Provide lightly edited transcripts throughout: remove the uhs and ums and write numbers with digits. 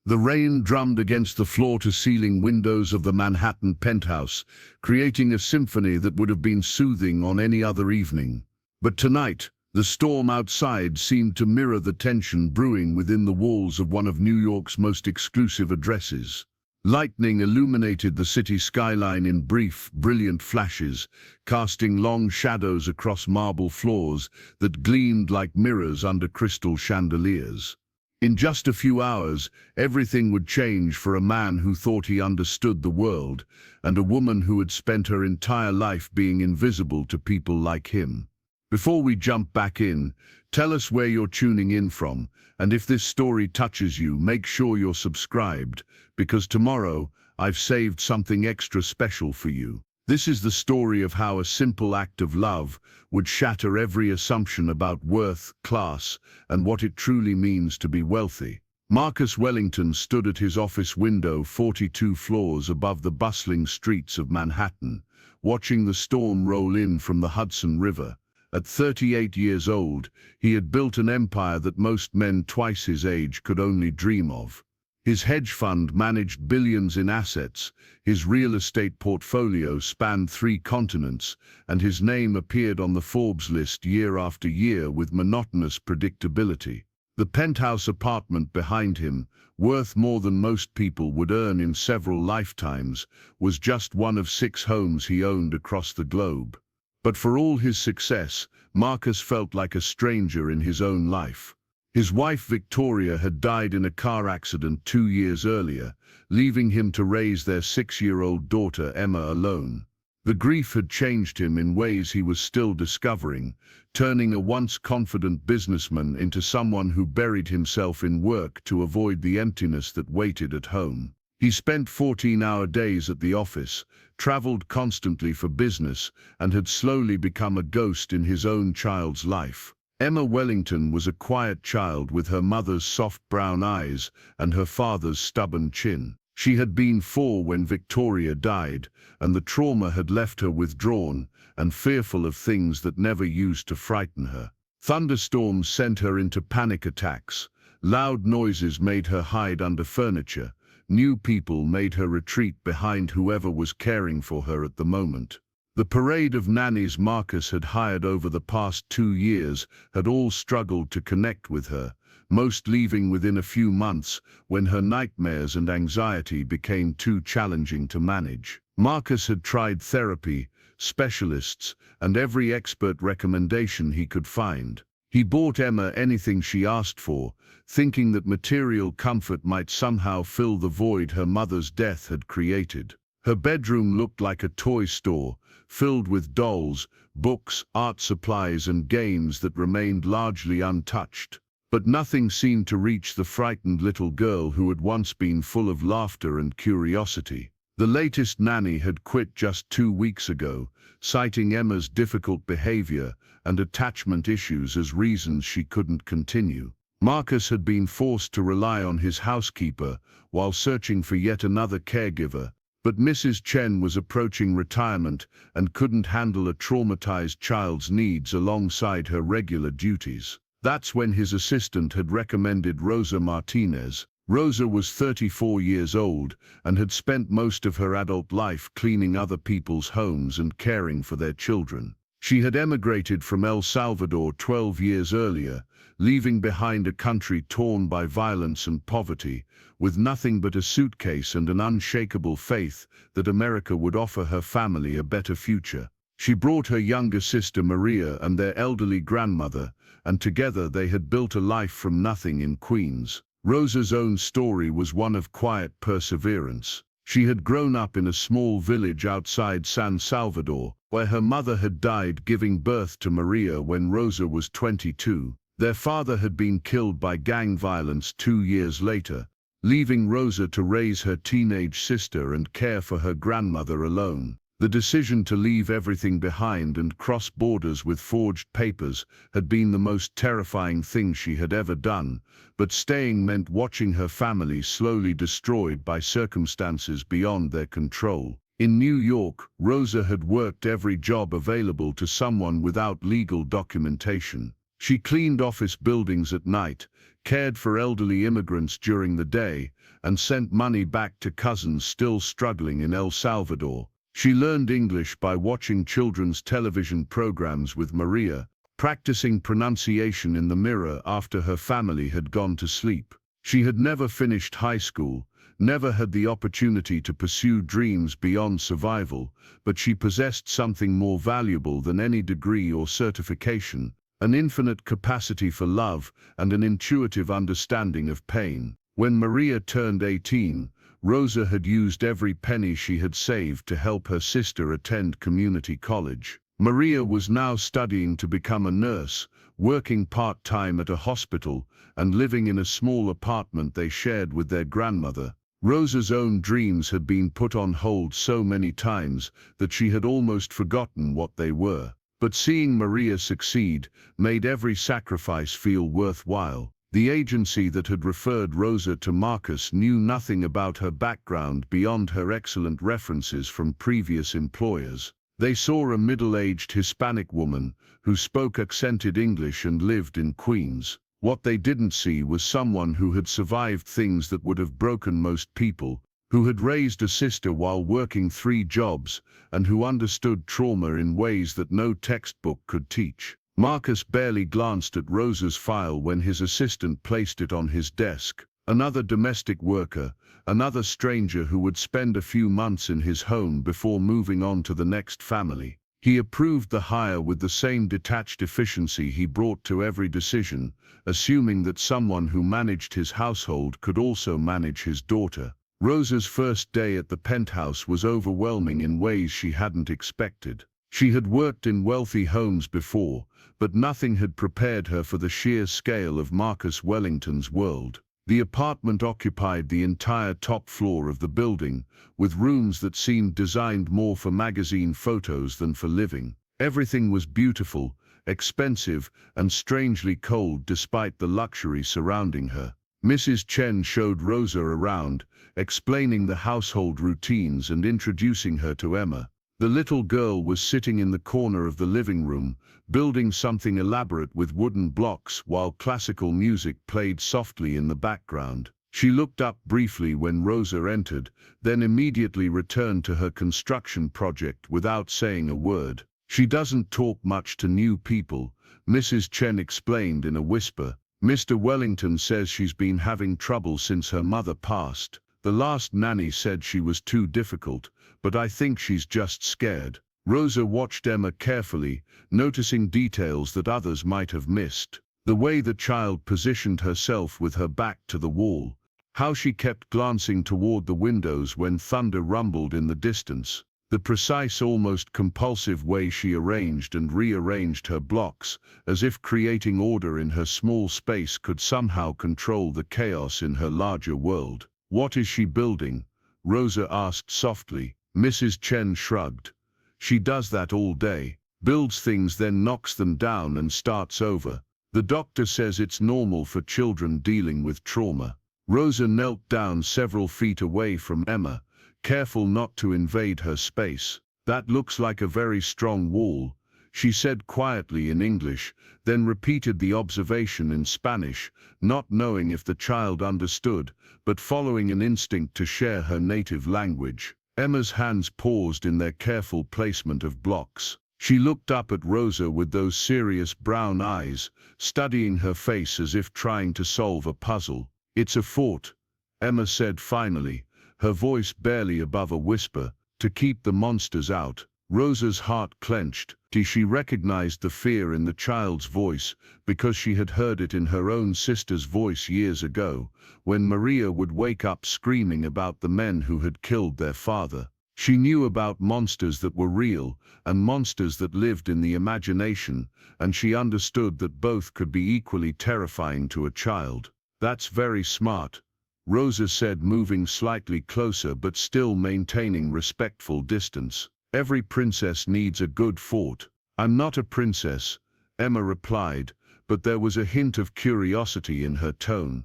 The rain drummed against the floor-to-ceiling windows of the Manhattan penthouse, creating a symphony that would have been soothing on any other evening. But tonight, the storm outside seemed to mirror the tension brewing within the walls of one of New York's most exclusive addresses. Lightning illuminated the city skyline in brief, brilliant flashes, casting long shadows across marble floors that gleamed like mirrors under crystal chandeliers. In just a few hours, everything would change for a man who thought he understood the world, and a woman who had spent her entire life being invisible to people like him. Before we jump back in, tell us where you're tuning in from, and if this story touches you, make sure you're subscribed, because tomorrow I've saved something extra special for you. This is the story of how a simple act of love would shatter every assumption about worth, class, and what it truly means to be wealthy. Marcus Wellington stood at his office window 42 floors above the bustling streets of Manhattan, watching the storm roll in from the Hudson River. At 38 years old, he had built an empire that most men twice his age could only dream of. His hedge fund managed billions in assets, his real estate portfolio spanned 3 continents, and his name appeared on the Forbes list year after year with monotonous predictability. The penthouse apartment behind him, worth more than most people would earn in several lifetimes, was just one of 6 homes he owned across the globe. But for all his success, Marcus felt like a stranger in his own life. His wife Victoria had died in a car accident 2 years earlier, leaving him to raise their 6-year-old daughter Emma alone. The grief had changed him in ways he was still discovering, turning a once confident businessman into someone who buried himself in work to avoid the emptiness that waited at home. He spent 14-hour days at the office, traveled constantly for business, and had slowly become a ghost in his own child's life. Emma Wellington was a quiet child with her mother's soft brown eyes and her father's stubborn chin. She had been 4 when Victoria died, and the trauma had left her withdrawn and fearful of things that never used to frighten her. Thunderstorms sent her into panic attacks. Loud noises made her hide under furniture. New people made her retreat behind whoever was caring for her at the moment. The parade of nannies Marcus had hired over the past 2 years had all struggled to connect with her, most leaving within a few months when her nightmares and anxiety became too challenging to manage. Marcus had tried therapy, specialists, and every expert recommendation he could find. He bought Emma anything she asked for, thinking that material comfort might somehow fill the void her mother's death had created. Her bedroom looked like a toy store, filled with dolls, books, art supplies, and games that remained largely untouched. But nothing seemed to reach the frightened little girl who had once been full of laughter and curiosity. The latest nanny had quit just 2 weeks ago, citing Emma's difficult behavior and attachment issues as reasons she couldn't continue. Marcus had been forced to rely on his housekeeper while searching for yet another caregiver, but Mrs. Chen was approaching retirement and couldn't handle a traumatized child's needs alongside her regular duties. That's when his assistant had recommended Rosa Martinez. Rosa was 34 years old and had spent most of her adult life cleaning other people's homes and caring for their children. She had emigrated from El Salvador 12 years earlier, leaving behind a country torn by violence and poverty, with nothing but a suitcase and an unshakable faith that America would offer her family a better future. She brought her younger sister Maria and their elderly grandmother, and together they had built a life from nothing in Queens. Rosa's own story was one of quiet perseverance. She had grown up in a small village outside San Salvador, where her mother had died giving birth to Maria when Rosa was 22. Their father had been killed by gang violence 2 years later, leaving Rosa to raise her teenage sister and care for her grandmother alone. The decision to leave everything behind and cross borders with forged papers had been the most terrifying thing she had ever done, but staying meant watching her family slowly destroyed by circumstances beyond their control. In New York, Rosa had worked every job available to someone without legal documentation. She cleaned office buildings at night, cared for elderly immigrants during the day, and sent money back to cousins still struggling in El Salvador. She learned English by watching children's television programs with Maria, practicing pronunciation in the mirror after her family had gone to sleep. She had never finished high school, never had the opportunity to pursue dreams beyond survival, but she possessed something more valuable than any degree or certification: an infinite capacity for love and an intuitive understanding of pain. When Maria turned 18, Rosa had used every penny she had saved to help her sister attend community college. Maria was now studying to become a nurse, working part-time at a hospital, and living in a small apartment they shared with their grandmother. Rosa's own dreams had been put on hold so many times that she had almost forgotten what they were. But seeing Maria succeed made every sacrifice feel worthwhile. The agency that had referred Rosa to Marcus knew nothing about her background beyond her excellent references from previous employers. They saw a middle-aged Hispanic woman who spoke accented English and lived in Queens. What they didn't see was someone who had survived things that would have broken most people, who had raised a sister while working 3 jobs, and who understood trauma in ways that no textbook could teach. Marcus barely glanced at Rosa's file when his assistant placed it on his desk. Another domestic worker, another stranger who would spend a few months in his home before moving on to the next family. He approved the hire with the same detached efficiency he brought to every decision, assuming that someone who managed his household could also manage his daughter. Rosa's first day at the penthouse was overwhelming in ways she hadn't expected. She had worked in wealthy homes before, but nothing had prepared her for the sheer scale of Marcus Wellington's world. The apartment occupied the entire top floor of the building, with rooms that seemed designed more for magazine photos than for living. Everything was beautiful, expensive, and strangely cold despite the luxury surrounding her. Mrs. Chen showed Rosa around, explaining the household routines and introducing her to Emma. The little girl was sitting in the corner of the living room, building something elaborate with wooden blocks while classical music played softly in the background. She looked up briefly when Rosa entered, then immediately returned to her construction project without saying a word. "She doesn't talk much to new people," Mrs. Chen explained in a whisper. "Mr. Wellington says she's been having trouble since her mother passed. The last nanny said she was too difficult, but I think she's just scared." Rosa watched Emma carefully, noticing details that others might have missed. The way the child positioned herself with her back to the wall, how she kept glancing toward the windows when thunder rumbled in the distance, the precise, almost compulsive way she arranged and rearranged her blocks, as if creating order in her small space could somehow control the chaos in her larger world. "What is she building?" Rosa asked softly. Mrs. Chen shrugged. "She does that all day. Builds things, then knocks them down and starts over. The doctor says it's normal for children dealing with trauma." Rosa knelt down several feet away from Emma, careful not to invade her space. "That looks like a very strong wall," she said quietly in English, then repeated the observation in Spanish, not knowing if the child understood, but following an instinct to share her native language. Emma's hands paused in their careful placement of blocks. She looked up at Rosa with those serious brown eyes, studying her face as if trying to solve a puzzle. "It's a fort," Emma said finally, her voice barely above a whisper, "to keep the monsters out." Rosa's heart clenched. She recognized the fear in the child's voice because she had heard it in her own sister's voice years ago, when Maria would wake up screaming about the men who had killed their father. She knew about monsters that were real and monsters that lived in the imagination, and she understood that both could be equally terrifying to a child. "That's very smart," Rosa said, moving slightly closer but still maintaining respectful distance. "Every princess needs a good fort." "I'm not a princess," Emma replied, but there was a hint of curiosity in her tone.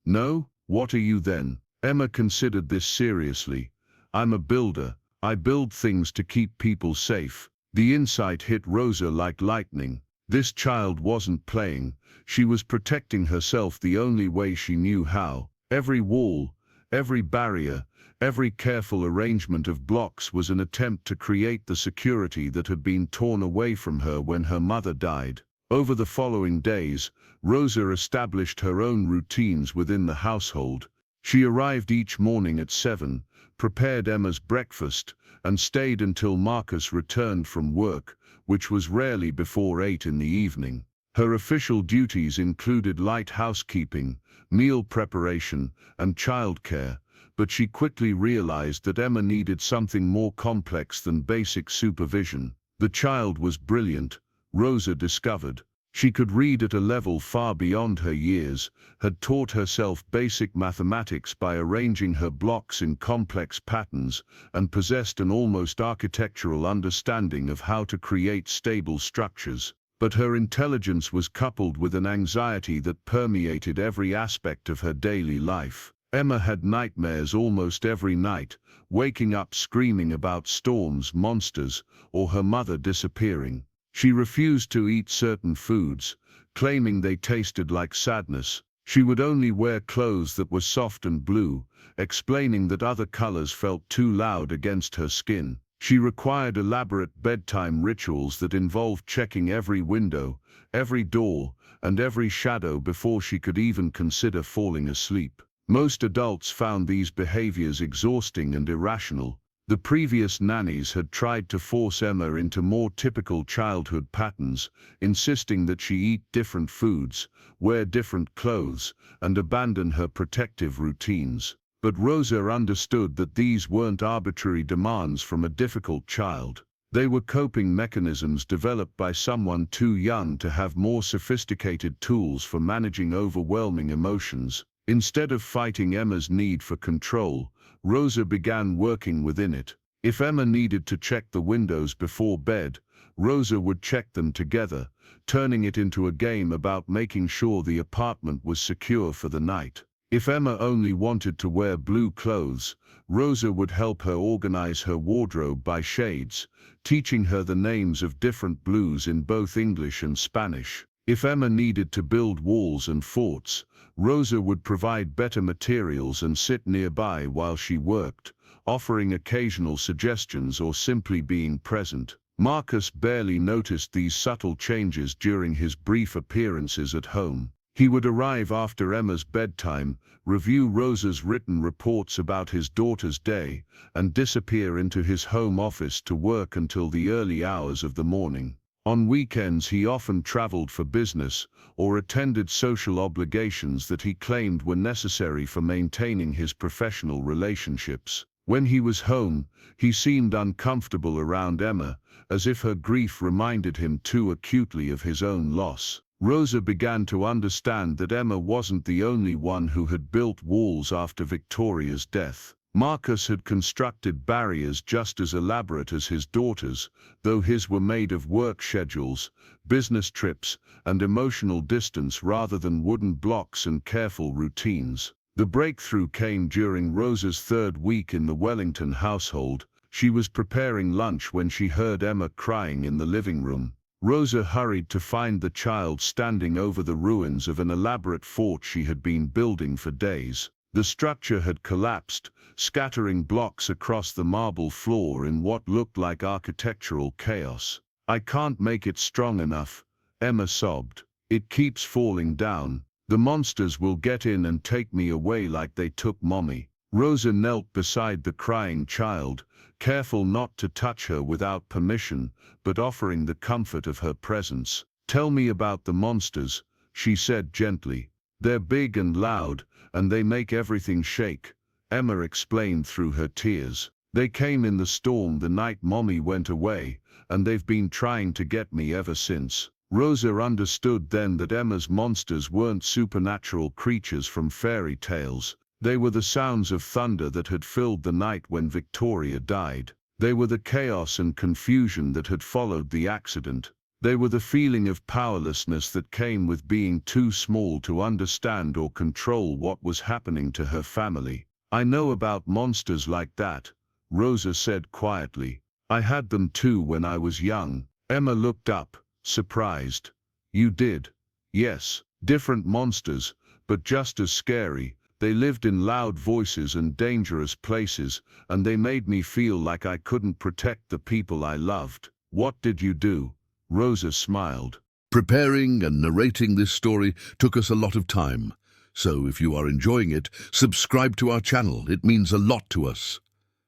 "No? What are you then?" Emma considered this seriously. "I'm a builder. I build things to keep people safe." The insight hit Rosa like lightning. This child wasn't playing. She was protecting herself the only way she knew how. Every wall, every barrier, every careful arrangement of blocks was an attempt to create the security that had been torn away from her when her mother died. Over the following days, Rosa established her own routines within the household. She arrived each morning at 7, prepared Emma's breakfast, and stayed until Marcus returned from work, which was rarely before 8 in the evening. Her official duties included light housekeeping, meal preparation, and childcare, but she quickly realized that Emma needed something more complex than basic supervision. The child was brilliant, Rosa discovered. She could read at a level far beyond her years, had taught herself basic mathematics by arranging her blocks in complex patterns, and possessed an almost architectural understanding of how to create stable structures. But her intelligence was coupled with an anxiety that permeated every aspect of her daily life. Emma had nightmares almost every night, waking up screaming about storms, monsters, or her mother disappearing. She refused to eat certain foods, claiming they tasted like sadness. She would only wear clothes that were soft and blue, explaining that other colors felt too loud against her skin. She required elaborate bedtime rituals that involved checking every window, every door, and every shadow before she could even consider falling asleep. Most adults found these behaviors exhausting and irrational. The previous nannies had tried to force Emma into more typical childhood patterns, insisting that she eat different foods, wear different clothes, and abandon her protective routines. But Rosa understood that these weren't arbitrary demands from a difficult child. They were coping mechanisms developed by someone too young to have more sophisticated tools for managing overwhelming emotions. Instead of fighting Emma's need for control, Rosa began working within it. If Emma needed to check the windows before bed, Rosa would check them together, turning it into a game about making sure the apartment was secure for the night. If Emma only wanted to wear blue clothes, Rosa would help her organize her wardrobe by shades, teaching her the names of different blues in both English and Spanish. If Emma needed to build walls and forts, Rosa would provide better materials and sit nearby while she worked, offering occasional suggestions or simply being present. Marcus barely noticed these subtle changes during his brief appearances at home. He would arrive after Emma's bedtime, review Rosa's written reports about his daughter's day, and disappear into his home office to work until the early hours of the morning. On weekends he often traveled for business, or attended social obligations that he claimed were necessary for maintaining his professional relationships. When he was home, he seemed uncomfortable around Emma, as if her grief reminded him too acutely of his own loss. Rosa began to understand that Emma wasn't the only one who had built walls after Victoria's death. Marcus had constructed barriers just as elaborate as his daughter's, though his were made of work schedules, business trips, and emotional distance rather than wooden blocks and careful routines. The breakthrough came during Rosa's third week in the Wellington household. She was preparing lunch when she heard Emma crying in the living room. Rosa hurried to find the child standing over the ruins of an elaborate fort she had been building for days. The structure had collapsed, scattering blocks across the marble floor in what looked like architectural chaos. "I can't make it strong enough," Emma sobbed. "It keeps falling down. The monsters will get in and take me away like they took Mommy." Rosa knelt beside the crying child, careful not to touch her without permission, but offering the comfort of her presence. "Tell me about the monsters," she said gently. "They're big and loud, and they make everything shake," Emma explained through her tears. "They came in the storm the night Mommy went away, and they've been trying to get me ever since." Rosa understood then that Emma's monsters weren't supernatural creatures from fairy tales. They were the sounds of thunder that had filled the night when Victoria died. They were the chaos and confusion that had followed the accident. They were the feeling of powerlessness that came with being too small to understand or control what was happening to her family. "I know about monsters like that," Rosa said quietly. "I had them too when I was young." Emma looked up, surprised. You did. Yes, different monsters, but just as scary. They lived in loud voices and dangerous places, and they made me feel like I couldn't protect the people I loved. What did you do? Rosa smiled. Preparing and narrating this story took us a lot of time. So if you are enjoying it, subscribe to our channel. It means a lot to us.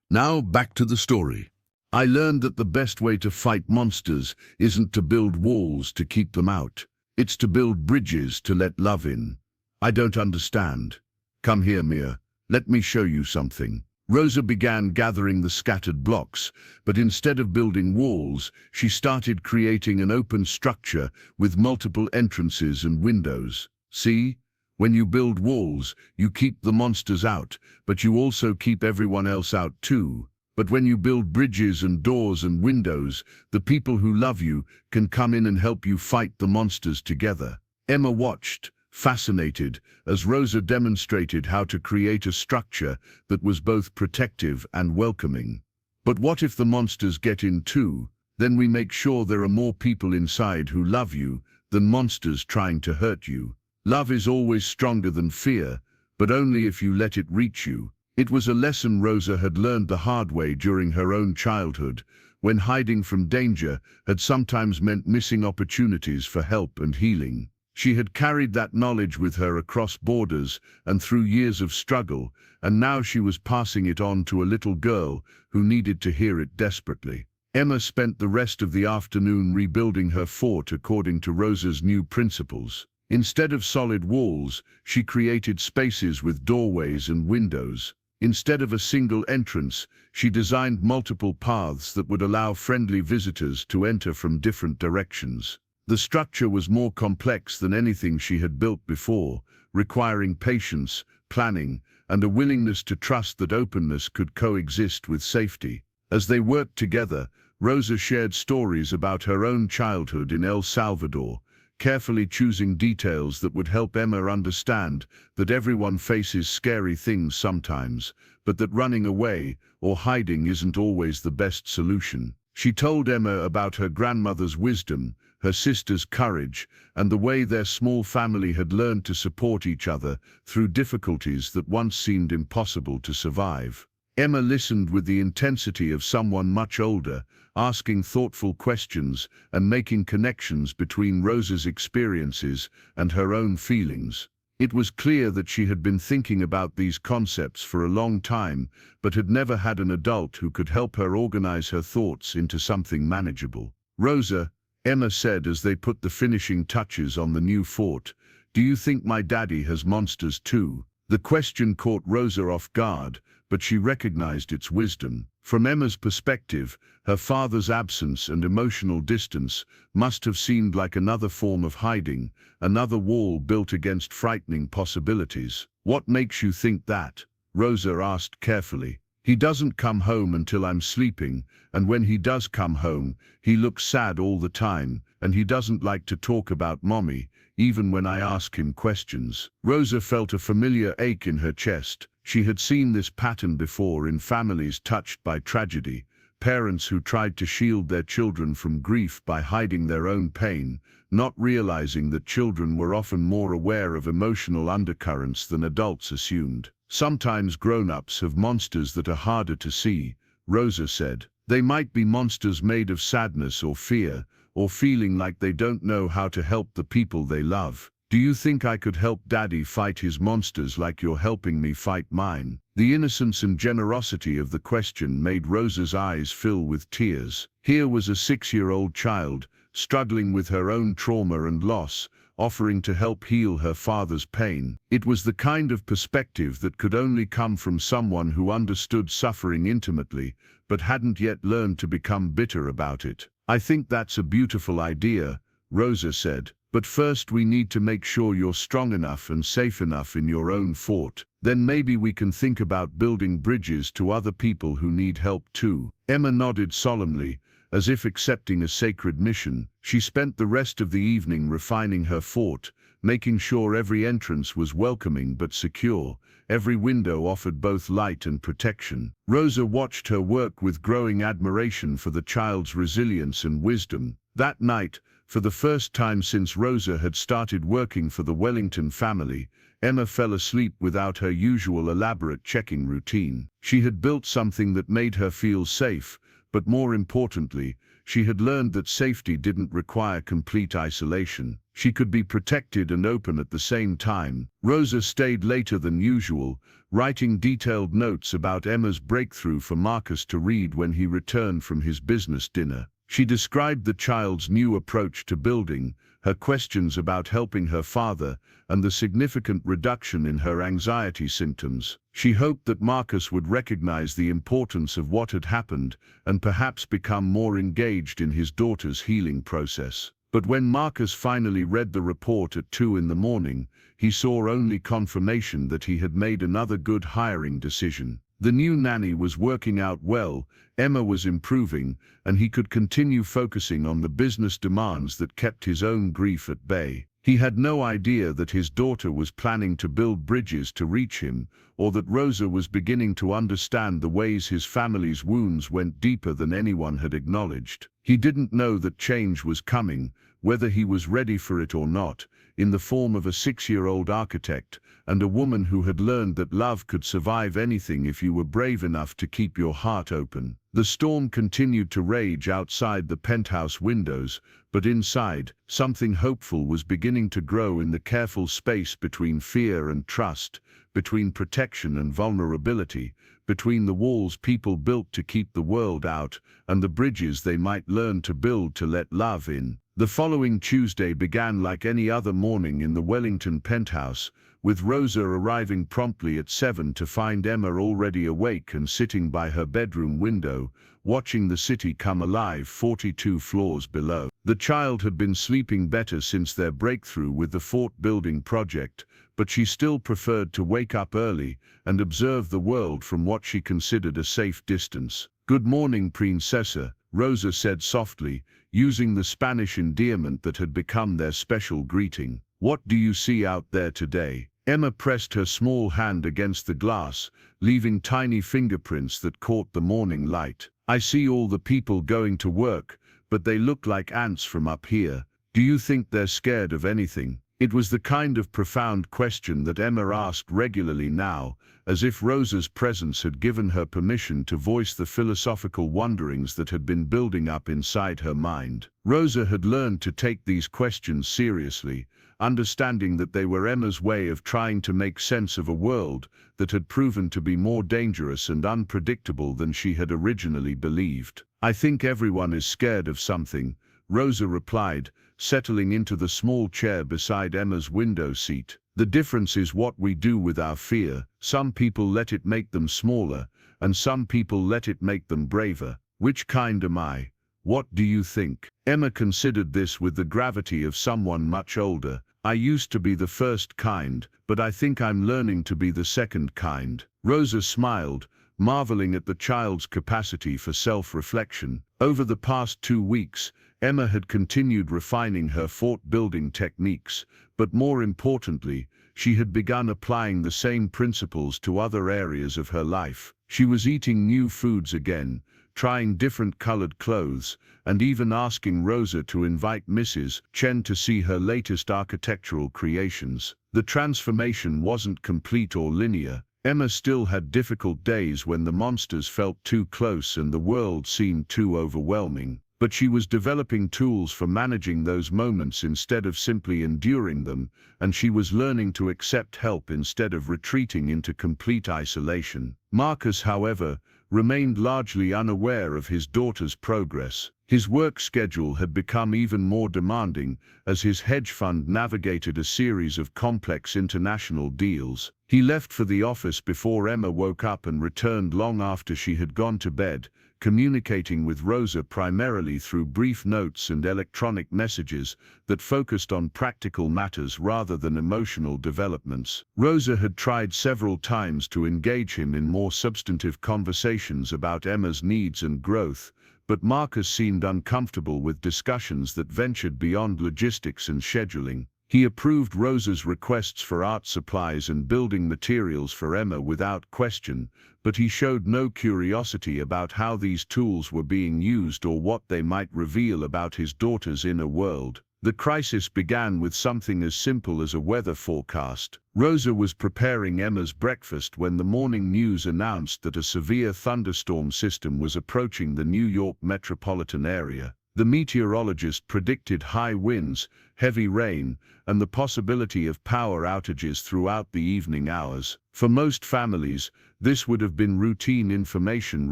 Now back to the story. I learned that the best way to fight monsters isn't to build walls to keep them out. It's to build bridges to let love in. I don't understand. Come here, Mia. Let me show you something. Rosa began gathering the scattered blocks, but instead of building walls, she started creating an open structure with multiple entrances and windows. See? When you build walls, you keep the monsters out, but you also keep everyone else out too. But when you build bridges and doors and windows, the people who love you can come in and help you fight the monsters together. Emma watched, fascinated, as Rosa demonstrated how to create a structure that was both protective and welcoming. But what if the monsters get in too? Then we make sure there are more people inside who love you than monsters trying to hurt you. Love is always stronger than fear, but only if you let it reach you. It was a lesson Rosa had learned the hard way during her own childhood, when hiding from danger had sometimes meant missing opportunities for help and healing. She had carried that knowledge with her across borders and through years of struggle, and now she was passing it on to a little girl who needed to hear it desperately. Emma spent the rest of the afternoon rebuilding her fort according to Rosa's new principles. Instead of solid walls, she created spaces with doorways and windows. Instead of a single entrance, she designed multiple paths that would allow friendly visitors to enter from different directions. The structure was more complex than anything she had built before, requiring patience, planning, and a willingness to trust that openness could coexist with safety. As they worked together, Rosa shared stories about her own childhood in El Salvador, carefully choosing details that would help Emma understand that everyone faces scary things sometimes, but that running away or hiding isn't always the best solution. She told Emma about her grandmother's wisdom, her sister's courage, and the way their small family had learned to support each other through difficulties that once seemed impossible to survive. Emma listened with the intensity of someone much older, asking thoughtful questions and making connections between Rosa's experiences and her own feelings. It was clear that she had been thinking about these concepts for a long time, but had never had an adult who could help her organize her thoughts into something manageable. "Rosa," Emma said as they put the finishing touches on the new fort, "do you think my daddy has monsters too?" The question caught Rosa off guard, but she recognized its wisdom. From Emma's perspective, her father's absence and emotional distance must have seemed like another form of hiding, another wall built against frightening possibilities. "What makes you think that?" Rosa asked carefully. "He doesn't come home until I'm sleeping, and when he does come home, he looks sad all the time, and he doesn't like to talk about mommy, even when I ask him questions." Rosa felt a familiar ache in her chest. She had seen this pattern before in families touched by tragedy, parents who tried to shield their children from grief by hiding their own pain, not realizing that children were often more aware of emotional undercurrents than adults assumed. "Sometimes grown-ups have monsters that are harder to see," Rosa said. "They might be monsters made of sadness or fear, or feeling like they don't know how to help the people they love. Do you think I could help Daddy fight his monsters like you're helping me fight mine?" The innocence and generosity of the question made Rosa's eyes fill with tears. Here was a 6-year-old child, struggling with her own trauma and loss, offering to help heal her father's pain. It was the kind of perspective that could only come from someone who understood suffering intimately, but hadn't yet learned to become bitter about it. "I think that's a beautiful idea," Rosa said. "But first we need to make sure you're strong enough and safe enough in your own fort. Then maybe we can think about building bridges to other people who need help too." Emma nodded solemnly, as if accepting a sacred mission. She spent the rest of the evening refining her fort, making sure every entrance was welcoming but secure, every window offered both light and protection. Rosa watched her work with growing admiration for the child's resilience and wisdom. That night, For the first time since Rosa had started working for the Wellington family, Emma fell asleep without her usual elaborate checking routine. She had built something that made her feel safe, but more importantly, she had learned that safety didn't require complete isolation. She could be protected and open at the same time. Rosa stayed later than usual, writing detailed notes about Emma's breakthrough for Marcus to read when he returned from his business dinner. She described the child's new approach to building, her questions about helping her father, and the significant reduction in her anxiety symptoms. She hoped that Marcus would recognize the importance of what had happened and perhaps become more engaged in his daughter's healing process. But when Marcus finally read the report at 2 in the morning, he saw only confirmation that he had made another good hiring decision. The new nanny was working out well, Emma was improving, and he could continue focusing on the business demands that kept his own grief at bay. He had no idea that his daughter was planning to build bridges to reach him, or that Rosa was beginning to understand the ways his family's wounds went deeper than anyone had acknowledged. He didn't know that change was coming, whether he was ready for it or not, in the form of a 6-year-old architect and a woman who had learned that love could survive anything if you were brave enough to keep your heart open. The storm continued to rage outside the penthouse windows, but inside, something hopeful was beginning to grow in the careful space between fear and trust, between protection and vulnerability, between the walls people built to keep the world out and the bridges they might learn to build to let love in. The following Tuesday began like any other morning in the Wellington penthouse, with Rosa arriving promptly at 7 to find Emma already awake and sitting by her bedroom window, watching the city come alive 42 floors below. The child had been sleeping better since their breakthrough with the fort building project, but she still preferred to wake up early and observe the world from what she considered a safe distance. "Good morning, Princesa," Rosa said softly, using the Spanish endearment that had become their special greeting. "What do you see out there today?" Emma pressed her small hand against the glass, leaving tiny fingerprints that caught the morning light. "I see all the people going to work, but they look like ants from up here. Do you think they're scared of anything?" It was the kind of profound question that Emma asked regularly now, as if Rosa's presence had given her permission to voice the philosophical wonderings that had been building up inside her mind. Rosa had learned to take these questions seriously, understanding that they were Emma's way of trying to make sense of a world that had proven to be more dangerous and unpredictable than she had originally believed. "I think everyone is scared of something," Rosa replied, settling into the small chair beside Emma's window seat. "The difference is what we do with our fear. Some people let it make them smaller, and some people let it make them braver. Which kind am I? What do you think?" Emma considered this with the gravity of someone much older. "I used to be the first kind, but I think I'm learning to be the second kind." Rosa smiled, marveling at the child's capacity for self-reflection. Over the past 2 weeks, Emma had continued refining her fort-building techniques, but more importantly, she had begun applying the same principles to other areas of her life. She was eating new foods again, trying different colored clothes, and even asking Rosa to invite Mrs. Chen to see her latest architectural creations. The transformation wasn't complete or linear. Emma still had difficult days when the monsters felt too close and the world seemed too overwhelming. But she was developing tools for managing those moments instead of simply enduring them, and she was learning to accept help instead of retreating into complete isolation. Marcus, however, remained largely unaware of his daughter's progress. His work schedule had become even more demanding as his hedge fund navigated a series of complex international deals. He left for the office before Emma woke up and returned long after she had gone to bed, communicating with Rosa primarily through brief notes and electronic messages that focused on practical matters rather than emotional developments. Rosa had tried several times to engage him in more substantive conversations about Emma's needs and growth, but Marcus seemed uncomfortable with discussions that ventured beyond logistics and scheduling. He approved Rosa's requests for art supplies and building materials for Emma without question, but he showed no curiosity about how these tools were being used or what they might reveal about his daughter's inner world. The crisis began with something as simple as a weather forecast. Rosa was preparing Emma's breakfast when the morning news announced that a severe thunderstorm system was approaching the New York metropolitan area. The meteorologist predicted high winds, heavy rain, and the possibility of power outages throughout the evening hours. For most families, this would have been routine information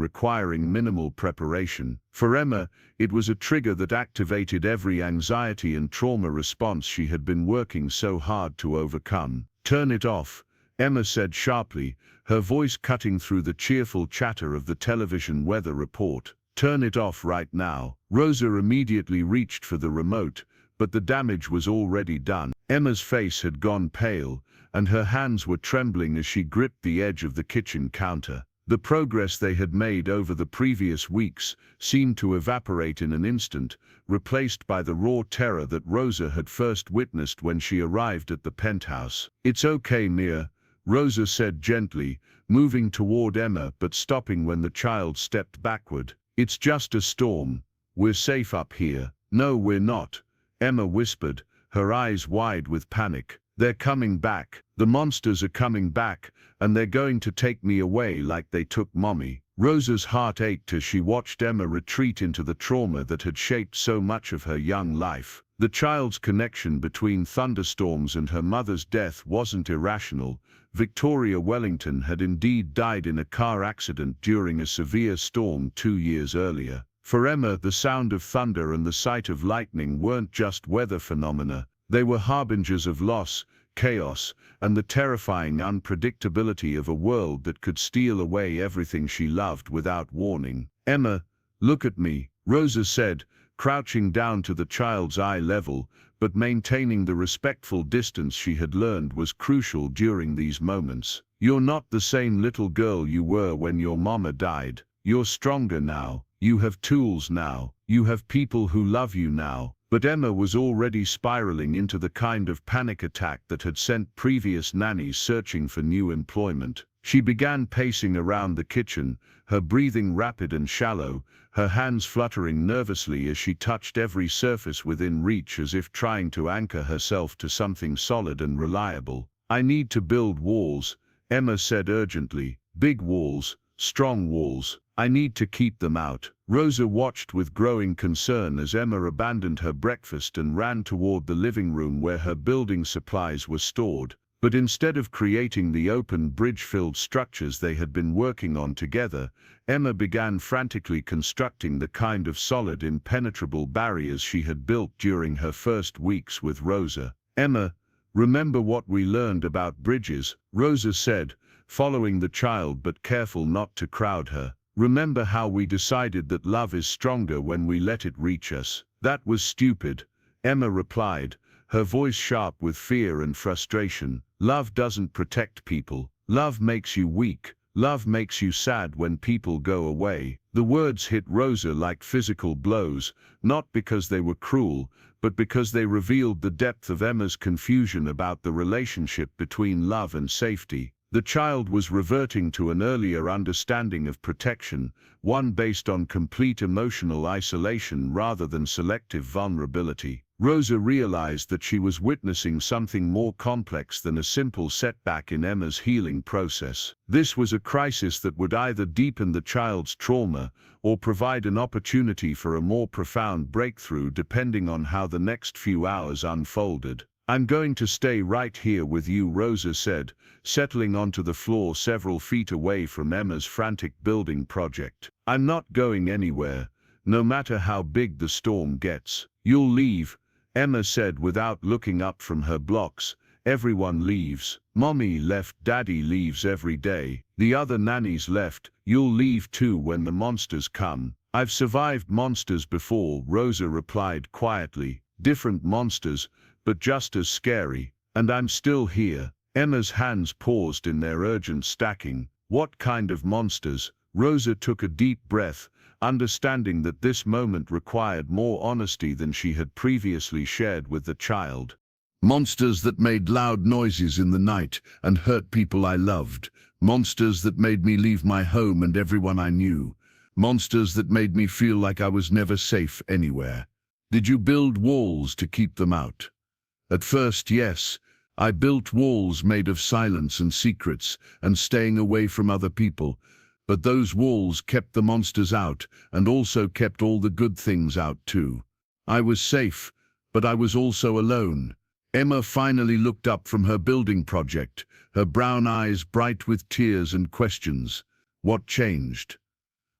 requiring minimal preparation. For Emma, it was a trigger that activated every anxiety and trauma response she had been working so hard to overcome. "Turn it off," Emma said sharply, her voice cutting through the cheerful chatter of the television weather report. "Turn it off right now." Rosa immediately reached for the remote, but the damage was already done. Emma's face had gone pale, and her hands were trembling as she gripped the edge of the kitchen counter. The progress they had made over the previous weeks seemed to evaporate in an instant, replaced by the raw terror that Rosa had first witnessed when she arrived at the penthouse. "It's okay, Mia," Rosa said gently, moving toward Emma but stopping when the child stepped backward. "It's just a storm. We're safe up here." "No, we're not," Emma whispered, her eyes wide with panic. "They're coming back. The monsters are coming back, and they're going to take me away like they took Mommy." Rosa's heart ached as she watched Emma retreat into the trauma that had shaped so much of her young life. The child's connection between thunderstorms and her mother's death wasn't irrational. Victoria Wellington had indeed died in a car accident during a severe storm 2 years earlier. For Emma, the sound of thunder and the sight of lightning weren't just weather phenomena. They were harbingers of loss, chaos, and the terrifying unpredictability of a world that could steal away everything she loved without warning. "Emma, look at me," Rosa said, crouching down to the child's eye level, but maintaining the respectful distance she had learned was crucial during these moments. "You're not the same little girl you were when your mama died. You're stronger now. You have tools now. You have people who love you now." But Emma was already spiraling into the kind of panic attack that had sent previous nannies searching for new employment. She began pacing around the kitchen, her breathing rapid and shallow, her hands fluttering nervously as she touched every surface within reach as if trying to anchor herself to something solid and reliable. "I need to build walls," Emma said urgently. "Big walls, strong walls. I need to keep them out." Rosa watched with growing concern as Emma abandoned her breakfast and ran toward the living room where her building supplies were stored. But instead of creating the open bridge-filled structures they had been working on together, Emma began frantically constructing the kind of solid, impenetrable barriers she had built during her first weeks with Rosa. "Emma, remember what we learned about bridges," Rosa said, following the child but careful not to crowd her. "Remember how we decided that love is stronger when we let it reach us?" "That was stupid," Emma replied, her voice sharp with fear and frustration. "Love doesn't protect people. Love makes you weak. Love makes you sad when people go away." The words hit Rosa like physical blows, not because they were cruel, but because they revealed the depth of Emma's confusion about the relationship between love and safety. The child was reverting to an earlier understanding of protection, one based on complete emotional isolation rather than selective vulnerability. Rosa realized that she was witnessing something more complex than a simple setback in Emma's healing process. This was a crisis that would either deepen the child's trauma or provide an opportunity for a more profound breakthrough depending on how the next few hours unfolded. "I'm going to stay right here with you," Rosa said, settling onto the floor several feet away from Emma's frantic building project. "I'm not going anywhere, no matter how big the storm gets." "You'll leave," Emma said without looking up from her blocks. "Everyone leaves. Mommy left, Daddy leaves every day. The other nannies left. You'll leave too when the monsters come." "I've survived monsters before," Rosa replied quietly. "Different monsters, but just as scary. And I'm still here." Emma's hands paused in their urgent stacking. "What kind of monsters?" Rosa took a deep breath, understanding that this moment required more honesty than she had previously shared with the child. Monsters that made loud noises in the night and hurt people I loved. Monsters that made me leave my home and everyone I knew. Monsters that made me feel like I was never safe anywhere. Did you build walls to keep them out? At first, yes. I built walls made of silence and secrets and staying away from other people. But those walls kept the monsters out and also kept all the good things out too. I was safe, but I was also alone. Emma finally looked up from her building project, her brown eyes bright with tears and questions. What changed?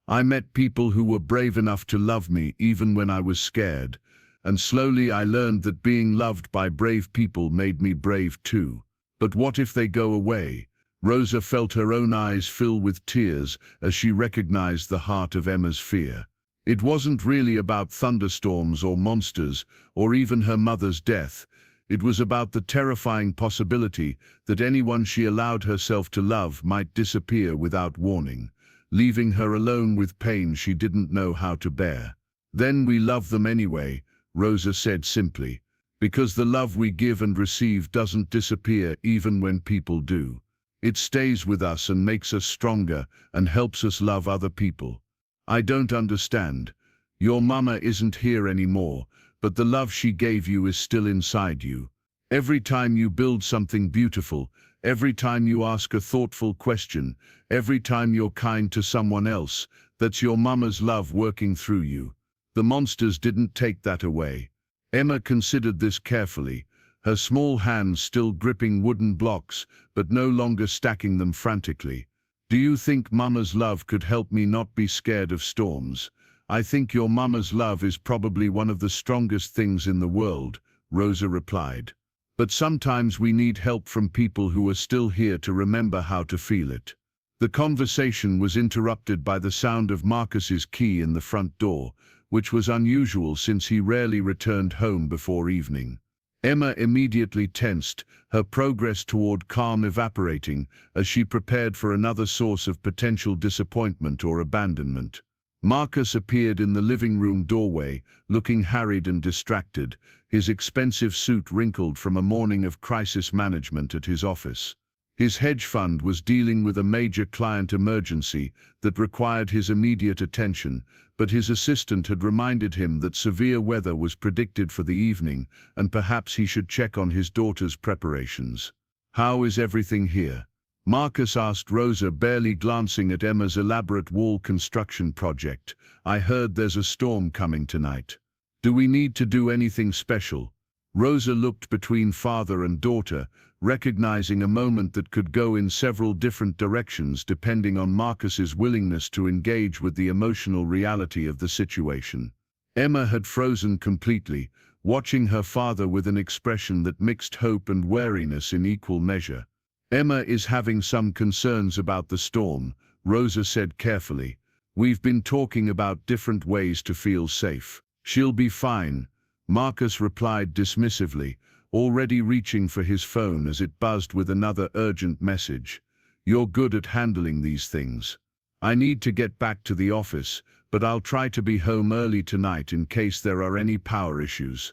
I met people who were brave enough to love me even when I was scared, and slowly I learned that being loved by brave people made me brave too. But what if they go away? Rosa felt her own eyes fill with tears as she recognized the heart of Emma's fear. It wasn't really about thunderstorms or monsters, or even her mother's death. It was about the terrifying possibility that anyone she allowed herself to love might disappear without warning, leaving her alone with pain she didn't know how to bear. Then we love them anyway, Rosa said simply, because the love we give and receive doesn't disappear even when people do. It stays with us and makes us stronger and helps us love other people. I don't understand. Your mama isn't here anymore, but the love she gave you is still inside you. Every time you build something beautiful, every time you ask a thoughtful question, every time you're kind to someone else, that's your mama's love working through you. The monsters didn't take that away. Emma considered this carefully, her small hands still gripping wooden blocks, but no longer stacking them frantically. Do you think Mama's love could help me not be scared of storms? I think your Mama's love is probably one of the strongest things in the world, Rosa replied. But sometimes we need help from people who are still here to remember how to feel it. The conversation was interrupted by the sound of Marcus's key in the front door, which was unusual since he rarely returned home before evening. Emma immediately tensed, her progress toward calm evaporating as she prepared for another source of potential disappointment or abandonment. Marcus appeared in the living room doorway, looking harried and distracted, his expensive suit wrinkled from a morning of crisis management at his office. His hedge fund was dealing with a major client emergency that required his immediate attention, but his assistant had reminded him that severe weather was predicted for the evening, and perhaps he should check on his daughter's preparations. "How is everything here?" Marcus asked Rosa, barely glancing at Emma's elaborate wall construction project. "I heard there's a storm coming tonight. Do we need to do anything special?" Rosa looked between father and daughter, recognizing a moment that could go in several different directions depending on Marcus's willingness to engage with the emotional reality of the situation. Emma had frozen completely, watching her father with an expression that mixed hope and wariness in equal measure. "Emma is having some concerns about the storm," Rosa said carefully. "We've been talking about different ways to feel safe." "She'll be fine," Marcus replied dismissively, already reaching for his phone as it buzzed with another urgent message. "You're good at handling these things. I need to get back to the office, but I'll try to be home early tonight in case there are any power issues."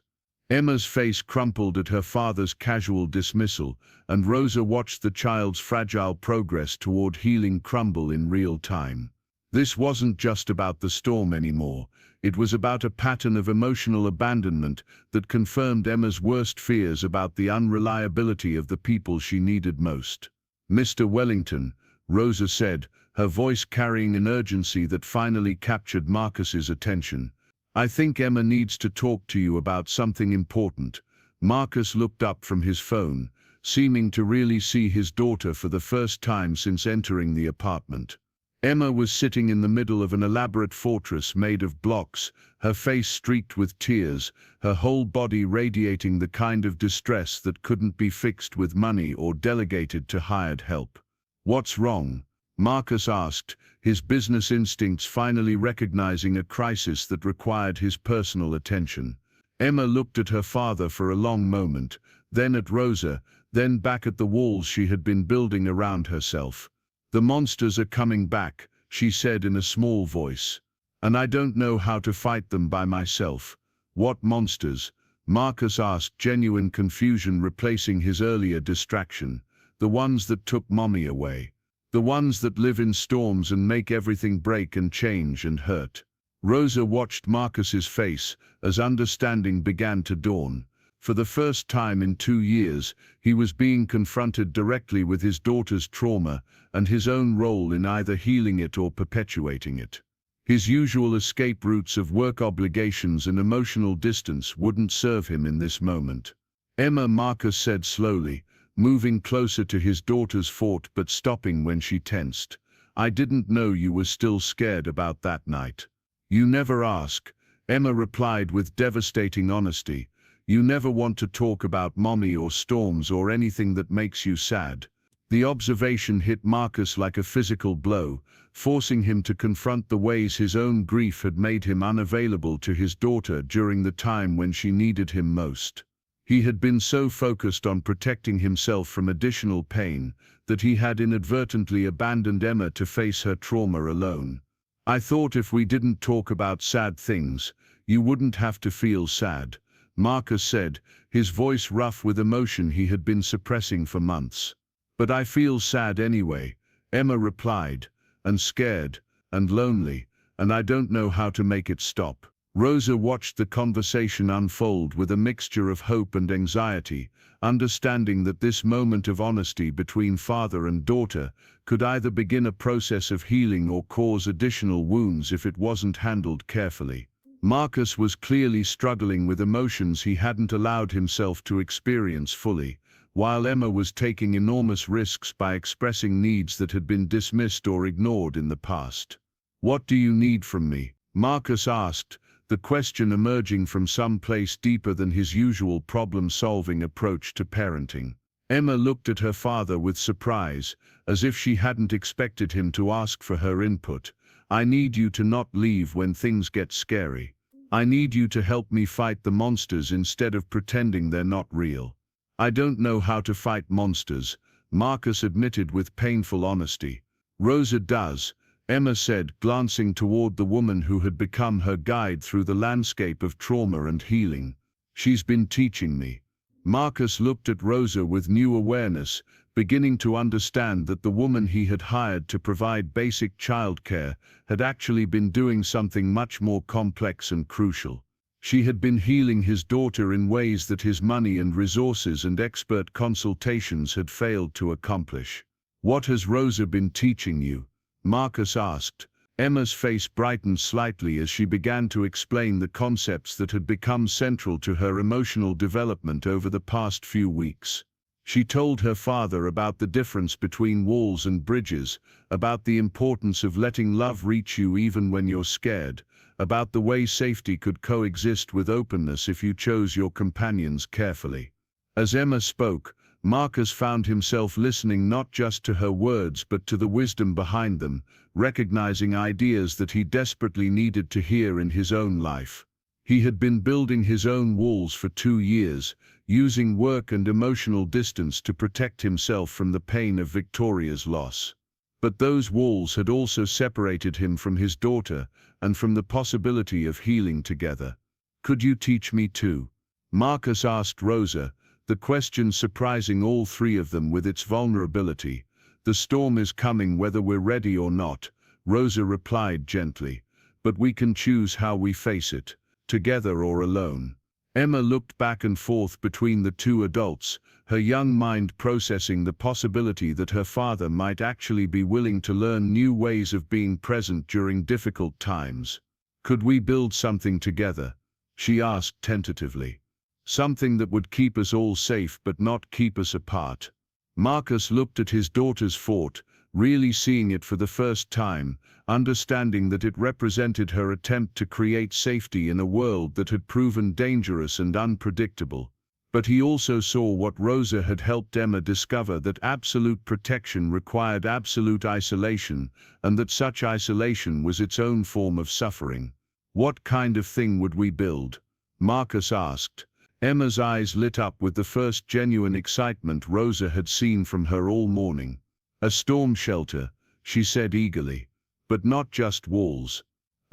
Emma's face crumpled at her father's casual dismissal, and Rosa watched the child's fragile progress toward healing crumble in real time. This wasn't just about the storm anymore. It was about a pattern of emotional abandonment that confirmed Emma's worst fears about the unreliability of the people she needed most. "Mr. Wellington," Rosa said, her voice carrying an urgency that finally captured Marcus's attention. "I think Emma needs to talk to you about something important." Marcus looked up from his phone, seeming to really see his daughter for the first time since entering the apartment. Emma was sitting in the middle of an elaborate fortress made of blocks, her face streaked with tears, her whole body radiating the kind of distress that couldn't be fixed with money or delegated to hired help. "What's wrong?" Marcus asked, his business instincts finally recognizing a crisis that required his personal attention. Emma looked at her father for a long moment, then at Rosa, then back at the walls she had been building around herself. "The monsters are coming back," she said in a small voice. "And I don't know how to fight them by myself." "What monsters?" Marcus asked, genuine confusion replacing his earlier distraction. The ones that took Mommy away. The ones that live in storms and make everything break and change and hurt. Rosa watched Marcus's face as understanding began to dawn. For the first time in 2 years, he was being confronted directly with his daughter's trauma and his own role in either healing it or perpetuating it. His usual escape routes of work obligations and emotional distance wouldn't serve him in this moment. "Emma," Marcus said slowly, moving closer to his daughter's fort but stopping when she tensed. "I didn't know you were still scared about that night." "You never ask," Emma replied with devastating honesty. "You never want to talk about Mommy or storms or anything that makes you sad." The observation hit Marcus like a physical blow, forcing him to confront the ways his own grief had made him unavailable to his daughter during the time when she needed him most. He had been so focused on protecting himself from additional pain that he had inadvertently abandoned Emma to face her trauma alone. "I thought if we didn't talk about sad things, you wouldn't have to feel sad," Marcus said, his voice rough with emotion he had been suppressing for months. "But I feel sad anyway," Emma replied, "and scared, and lonely, and I don't know how to make it stop." Rosa watched the conversation unfold with a mixture of hope and anxiety, understanding that this moment of honesty between father and daughter could either begin a process of healing or cause additional wounds if it wasn't handled carefully. Marcus was clearly struggling with emotions he hadn't allowed himself to experience fully, while Emma was taking enormous risks by expressing needs that had been dismissed or ignored in the past. "What do you need from me?" Marcus asked, the question emerging from some place deeper than his usual problem-solving approach to parenting. Emma looked at her father with surprise, as if she hadn't expected him to ask for her input. "I need you to not leave when things get scary. I need you to help me fight the monsters instead of pretending they're not real." "I don't know how to fight monsters," Marcus admitted with painful honesty. "Rosa does," Emma said, glancing toward the woman who had become her guide through the landscape of trauma and healing. "She's been teaching me." Marcus looked at Rosa with new awareness, beginning to understand that the woman he had hired to provide basic childcare had actually been doing something much more complex and crucial. She had been healing his daughter in ways that his money and resources and expert consultations had failed to accomplish. "What has Rosa been teaching you?" Marcus asked. Emma's face brightened slightly as she began to explain the concepts that had become central to her emotional development over the past few weeks. She told her father about the difference between walls and bridges, about the importance of letting love reach you even when you're scared, about the way safety could coexist with openness if you chose your companions carefully. As Emma spoke, Marcus found himself listening not just to her words but to the wisdom behind them, recognizing ideas that he desperately needed to hear in his own life. He had been building his own walls for 2 years, using work and emotional distance to protect himself from the pain of Victoria's loss. But those walls had also separated him from his daughter and from the possibility of healing together. "Could you teach me too?" Marcus asked Rosa, the question surprising all three of them with its vulnerability. "The storm is coming whether we're ready or not," Rosa replied gently, "but we can choose how we face it, together or alone." Emma looked back and forth between the two adults, her young mind processing the possibility that her father might actually be willing to learn new ways of being present during difficult times. "Could we build something together?" she asked tentatively. "Something that would keep us all safe but not keep us apart." Marcus looked at his daughter's fort, really seeing it for the first time, understanding that it represented her attempt to create safety in a world that had proven dangerous and unpredictable. But he also saw what Rosa had helped Emma discover, that absolute protection required absolute isolation, and that such isolation was its own form of suffering. "What kind of thing would we build?" Marcus asked. Emma's eyes lit up with the first genuine excitement Rosa had seen from her all morning. "A storm shelter," she said eagerly. "But not just walls.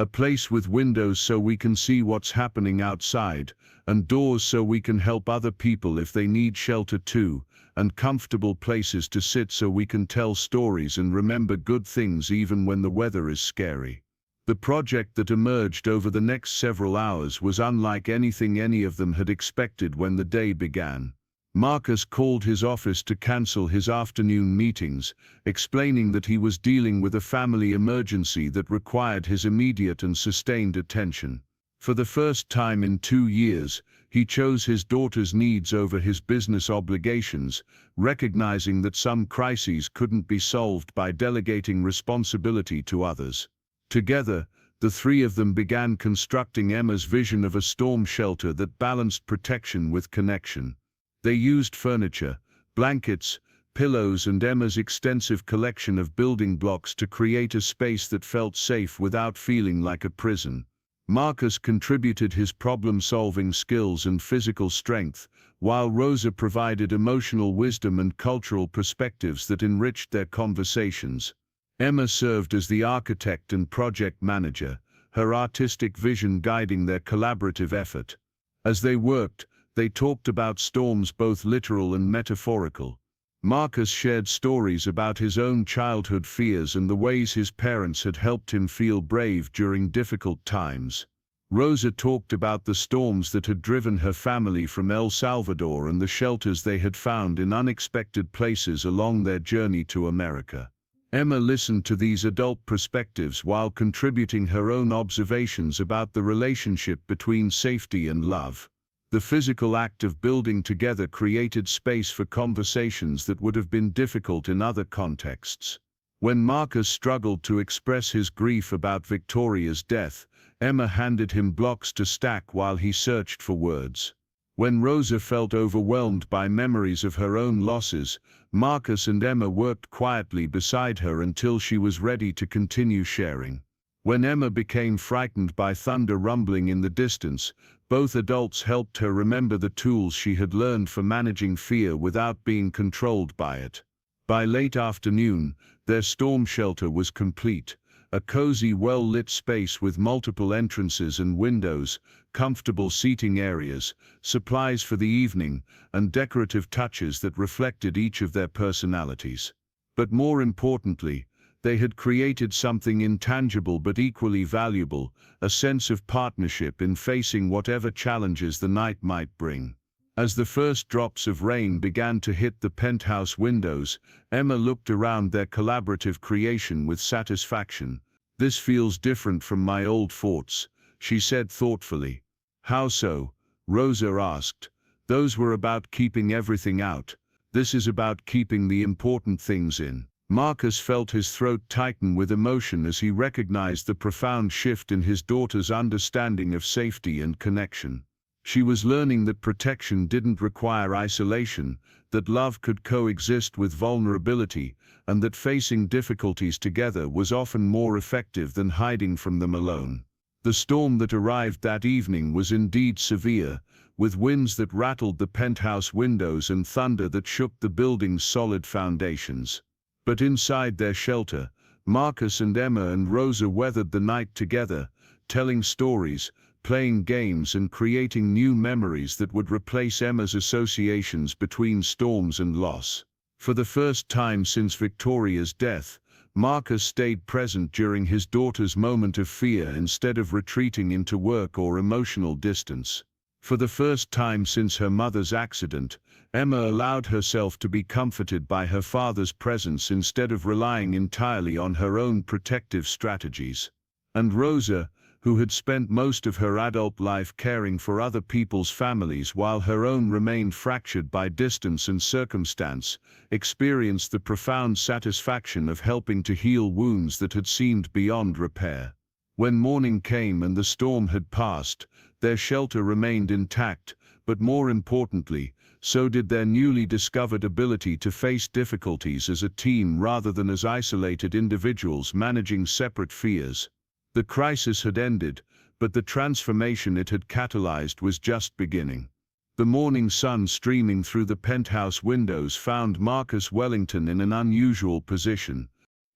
A place with windows so we can see what's happening outside, and doors so we can help other people if they need shelter too, and comfortable places to sit so we can tell stories and remember good things even when the weather is scary. The project that emerged over the next several hours was unlike anything any of them had expected when the day began. Marcus called his office to cancel his afternoon meetings, explaining that he was dealing with a family emergency that required his immediate and sustained attention. For the first time in 2 years, he chose his daughter's needs over his business obligations, recognizing that some crises couldn't be solved by delegating responsibility to others. Together, the three of them began constructing Emma's vision of a storm shelter that balanced protection with connection. They used furniture, blankets, pillows, and Emma's extensive collection of building blocks to create a space that felt safe without feeling like a prison. Marcus contributed his problem-solving skills and physical strength, while Rosa provided emotional wisdom and cultural perspectives that enriched their conversations. Emma served as the architect and project manager, her artistic vision guiding their collaborative effort. As they worked, they talked about storms both literal and metaphorical. Marcus shared stories about his own childhood fears and the ways his parents had helped him feel brave during difficult times. Rosa talked about the storms that had driven her family from El Salvador and the shelters they had found in unexpected places along their journey to America. Emma listened to these adult perspectives while contributing her own observations about the relationship between safety and love. The physical act of building together created space for conversations that would have been difficult in other contexts. When Marcus struggled to express his grief about Victoria's death, Emma handed him blocks to stack while he searched for words. When Rosa felt overwhelmed by memories of her own losses, Marcus and Emma worked quietly beside her until she was ready to continue sharing. When Emma became frightened by thunder rumbling in the distance, both adults helped her remember the tools she had learned for managing fear without being controlled by it. By late afternoon, their storm shelter was complete, a cozy, well-lit space with multiple entrances and windows, comfortable seating areas, supplies for the evening, and decorative touches that reflected each of their personalities. But more importantly, they had created something intangible but equally valuable, a sense of partnership in facing whatever challenges the night might bring. As the first drops of rain began to hit the penthouse windows, Emma looked around their collaborative creation with satisfaction. "This feels different from my old forts," she said thoughtfully. "How so?" Rosa asked. "Those were about keeping everything out. This is about keeping the important things in." Marcus felt his throat tighten with emotion as he recognized the profound shift in his daughter's understanding of safety and connection. She was learning that protection didn't require isolation, that love could coexist with vulnerability, and that facing difficulties together was often more effective than hiding from them alone. The storm that arrived that evening was indeed severe, with winds that rattled the penthouse windows and thunder that shook the building's solid foundations. But inside their shelter, Marcus and Emma and Rosa weathered the night together, telling stories, playing games, and creating new memories that would replace Emma's associations between storms and loss. For the first time since Victoria's death, Marcus stayed present during his daughter's moment of fear instead of retreating into work or emotional distance. For the first time since her mother's accident, Emma allowed herself to be comforted by her father's presence instead of relying entirely on her own protective strategies. And Rosa, who had spent most of her adult life caring for other people's families while her own remained fractured by distance and circumstance, experienced the profound satisfaction of helping to heal wounds that had seemed beyond repair. When morning came and the storm had passed, their shelter remained intact, but more importantly, so did their newly discovered ability to face difficulties as a team rather than as isolated individuals managing separate fears. The crisis had ended, but the transformation it had catalyzed was just beginning. The morning sun streaming through the penthouse windows found Marcus Wellington in an unusual position.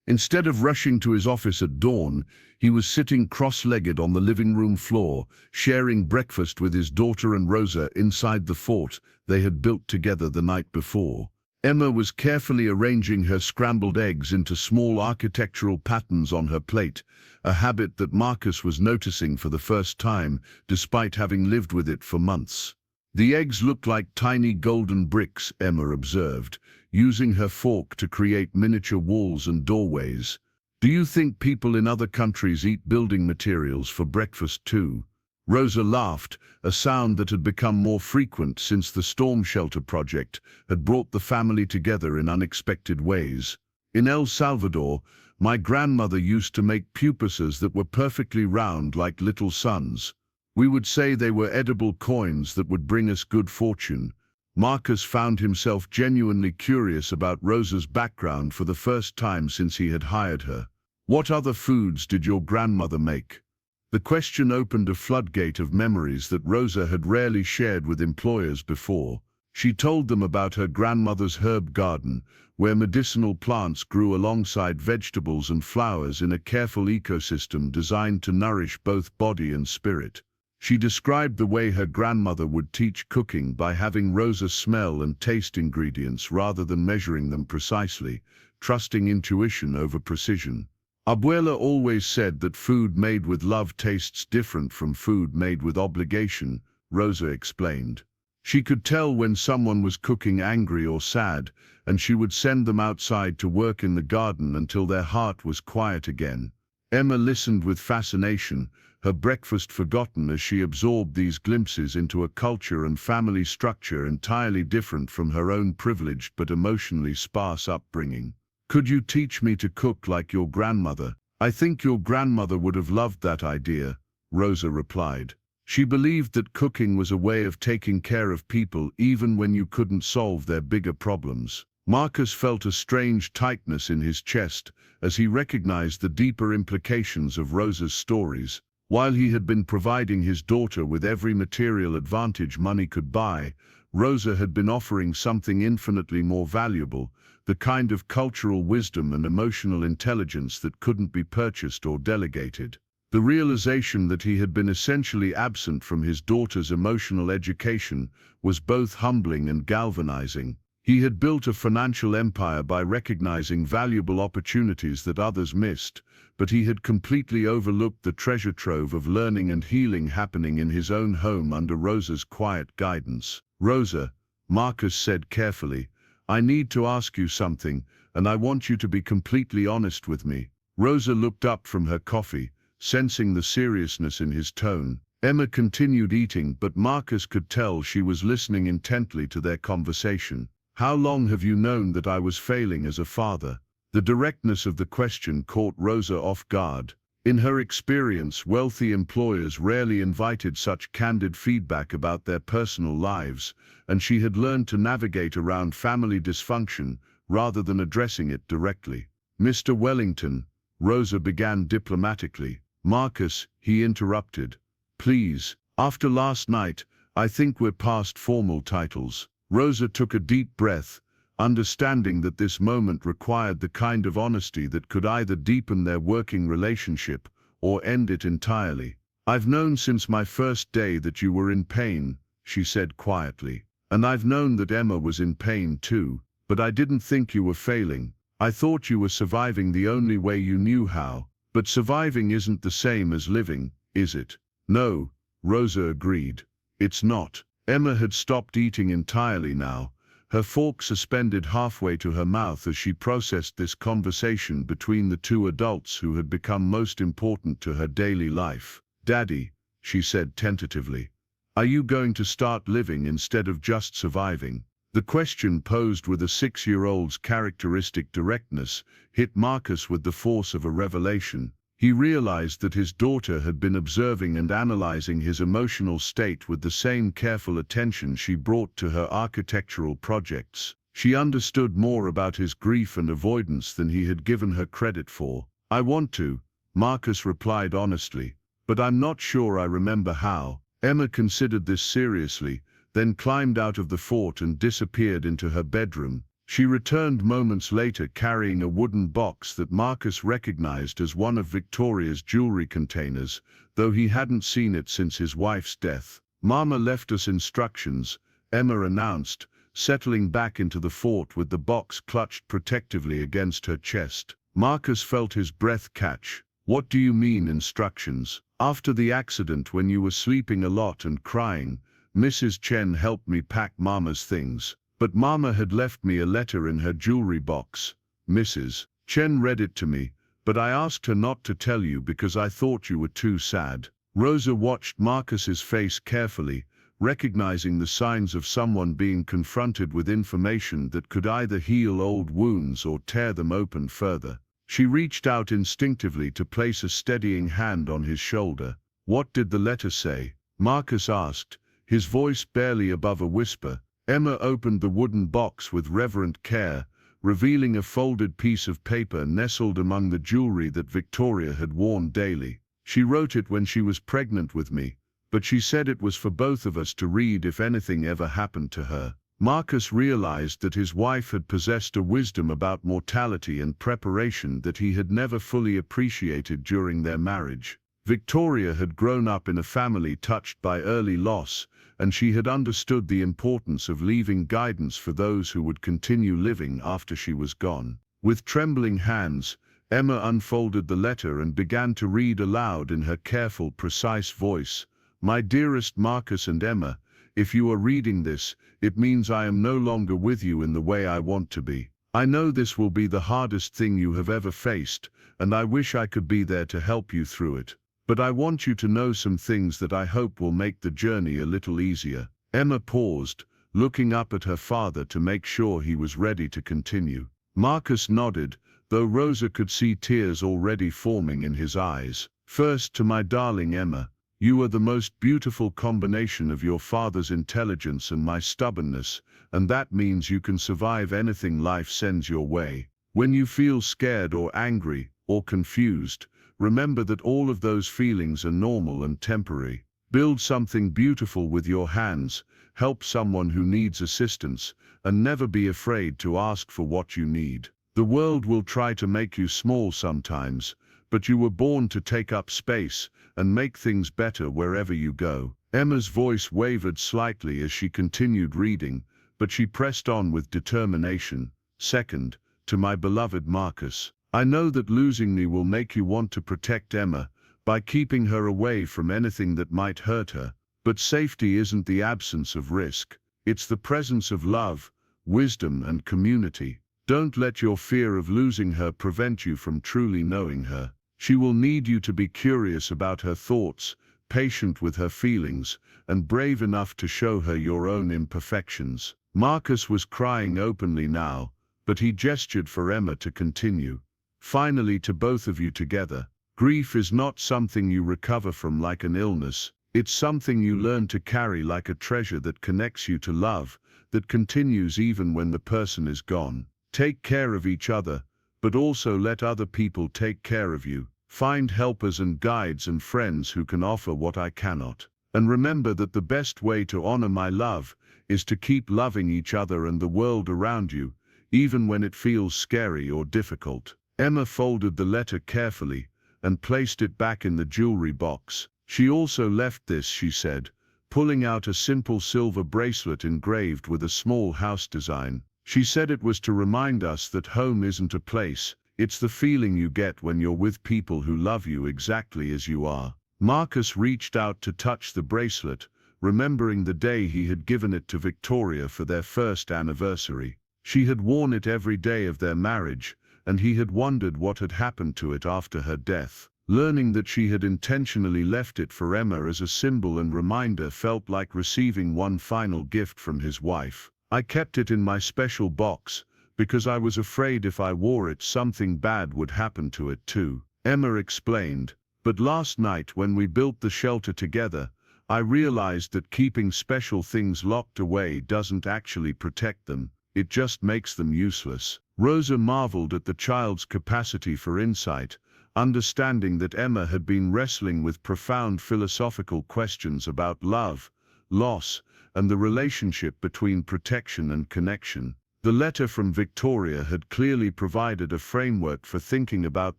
Instead of rushing to his office at dawn, he was sitting cross-legged on the living room floor, sharing breakfast with his daughter and Rosa inside the fort they had built together the night before. Emma was carefully arranging her scrambled eggs into small architectural patterns on her plate, a habit that Marcus was noticing for the first time, despite having lived with it for months. The eggs looked like tiny golden bricks, Emma observed, using her fork to create miniature walls and doorways. Do you think people in other countries eat building materials for breakfast too? Rosa laughed, a sound that had become more frequent since the storm shelter project had brought the family together in unexpected ways. In El Salvador, my grandmother used to make pupusas that were perfectly round like little suns. We would say they were edible coins that would bring us good fortune. Marcus found himself genuinely curious about Rosa's background for the first time since he had hired her. What other foods did your grandmother make? The question opened a floodgate of memories that Rosa had rarely shared with employers before. She told them about her grandmother's herb garden, where medicinal plants grew alongside vegetables and flowers in a careful ecosystem designed to nourish both body and spirit. She described the way her grandmother would teach cooking by having Rosa smell and taste ingredients rather than measuring them precisely, trusting intuition over precision. Abuela always said that food made with love tastes different from food made with obligation, Rosa explained. She could tell when someone was cooking angry or sad, and she would send them outside to work in the garden until their heart was quiet again. Emma listened with fascination, her breakfast forgotten as she absorbed these glimpses into a culture and family structure entirely different from her own privileged but emotionally sparse upbringing. Could you teach me to cook like your grandmother? I think your grandmother would have loved that idea, Rosa replied. She believed that cooking was a way of taking care of people even when you couldn't solve their bigger problems. Marcus felt a strange tightness in his chest as he recognized the deeper implications of Rosa's stories. While he had been providing his daughter with every material advantage money could buy, Rosa had been offering something infinitely more valuable, the kind of cultural wisdom and emotional intelligence that couldn't be purchased or delegated. The realization that he had been essentially absent from his daughter's emotional education was both humbling and galvanizing. He had built a financial empire by recognizing valuable opportunities that others missed, but he had completely overlooked the treasure trove of learning and healing happening in his own home under Rosa's quiet guidance. Rosa, Marcus said carefully, I need to ask you something, and I want you to be completely honest with me. Rosa looked up from her coffee, sensing the seriousness in his tone. Emma continued eating, but Marcus could tell she was listening intently to their conversation. How long have you known that I was failing as a father? The directness of the question caught Rosa off guard. In her experience, wealthy employers rarely invited such candid feedback about their personal lives, and she had learned to navigate around family dysfunction rather than addressing it directly. Mr. Wellington, Rosa began diplomatically. Marcus, he interrupted. Please, after last night, I think we're past formal titles. Rosa took a deep breath, understanding that this moment required the kind of honesty that could either deepen their working relationship or end it entirely. I've known since my first day that you were in pain, she said quietly. And I've known that Emma was in pain too, but I didn't think you were failing. I thought you were surviving the only way you knew how. But surviving isn't the same as living, is it? No, Rosa agreed. It's not. Emma had stopped eating entirely now, her fork suspended halfway to her mouth as she processed this conversation between the two adults who had become most important to her daily life. Daddy, she said tentatively, are you going to start living instead of just surviving? The question, posed with a 6-year-old's characteristic directness, hit Marcus with the force of a revelation. He realized that his daughter had been observing and analyzing his emotional state with the same careful attention she brought to her architectural projects. She understood more about his grief and avoidance than he had given her credit for. I want to, Marcus replied honestly, but I'm not sure I remember how. Emma considered this seriously, then climbed out of the fort and disappeared into her bedroom. She returned moments later carrying a wooden box that Marcus recognized as one of Victoria's jewelry containers, though he hadn't seen it since his wife's death. "Mama left us instructions," Emma announced, settling back into the fort with the box clutched protectively against her chest. Marcus felt his breath catch. "What do you mean, instructions?" "After the accident, when you were sleeping a lot and crying, Mrs. Chen helped me pack Mama's things. But Mama had left me a letter in her jewelry box. Mrs. Chen read it to me, but I asked her not to tell you because I thought you were too sad." Rosa watched Marcus's face carefully, recognizing the signs of someone being confronted with information that could either heal old wounds or tear them open further. She reached out instinctively to place a steadying hand on his shoulder. "What did the letter say?" Marcus asked, his voice barely above a whisper. Emma opened the wooden box with reverent care, revealing a folded piece of paper nestled among the jewelry that Victoria had worn daily. "She wrote it when she was pregnant with me, but she said it was for both of us to read if anything ever happened to her." Marcus realized that his wife had possessed a wisdom about mortality and preparation that he had never fully appreciated during their marriage. Victoria had grown up in a family touched by early loss, and she had understood the importance of leaving guidance for those who would continue living after she was gone. With trembling hands, Emma unfolded the letter and began to read aloud in her careful, precise voice. "My dearest Marcus and Emma, if you are reading this, it means I am no longer with you in the way I want to be. I know this will be the hardest thing you have ever faced, and I wish I could be there to help you through it. But I want you to know some things that I hope will make the journey a little easier." Emma paused, looking up at her father to make sure he was ready to continue. Marcus nodded, though Rosa could see tears already forming in his eyes. "First, to my darling Emma, you are the most beautiful combination of your father's intelligence and my stubbornness, and that means you can survive anything life sends your way. When you feel scared or angry or confused, remember that all of those feelings are normal and temporary. Build something beautiful with your hands, help someone who needs assistance, and never be afraid to ask for what you need. The world will try to make you small sometimes, but you were born to take up space and make things better wherever you go." Emma's voice wavered slightly as she continued reading, but she pressed on with determination. "Second, to my beloved Marcus, I know that losing me will make you want to protect Emma by keeping her away from anything that might hurt her. But safety isn't the absence of risk. It's the presence of love, wisdom, and community. Don't let your fear of losing her prevent you from truly knowing her. She will need you to be curious about her thoughts, patient with her feelings, and brave enough to show her your own imperfections." Marcus was crying openly now, but he gestured for Emma to continue. "Finally, to both of you together, grief is not something you recover from like an illness. It's something you learn to carry like a treasure that connects you to love, that continues even when the person is gone. Take care of each other, but also let other people take care of you. Find helpers and guides and friends who can offer what I cannot. And remember that the best way to honor my love is to keep loving each other and the world around you, even when it feels scary or difficult." Emma folded the letter carefully and placed it back in the jewelry box. "She also left this," she said, pulling out a simple silver bracelet engraved with a small house design. "She said it was to remind us that home isn't a place, it's the feeling you get when you're with people who love you exactly as you are." Marcus reached out to touch the bracelet, remembering the day he had given it to Victoria for their first anniversary. She had worn it every day of their marriage, and he had wondered what had happened to it after her death. Learning that she had intentionally left it for Emma as a symbol and reminder felt like receiving one final gift from his wife. "I kept it in my special box, because I was afraid if I wore it something bad would happen to it too," Emma explained. "But last night when we built the shelter together, I realized that keeping special things locked away doesn't actually protect them, it just makes them useless." Rosa marveled at the child's capacity for insight, understanding that Emma had been wrestling with profound philosophical questions about love, loss, and the relationship between protection and connection. The letter from Victoria had clearly provided a framework for thinking about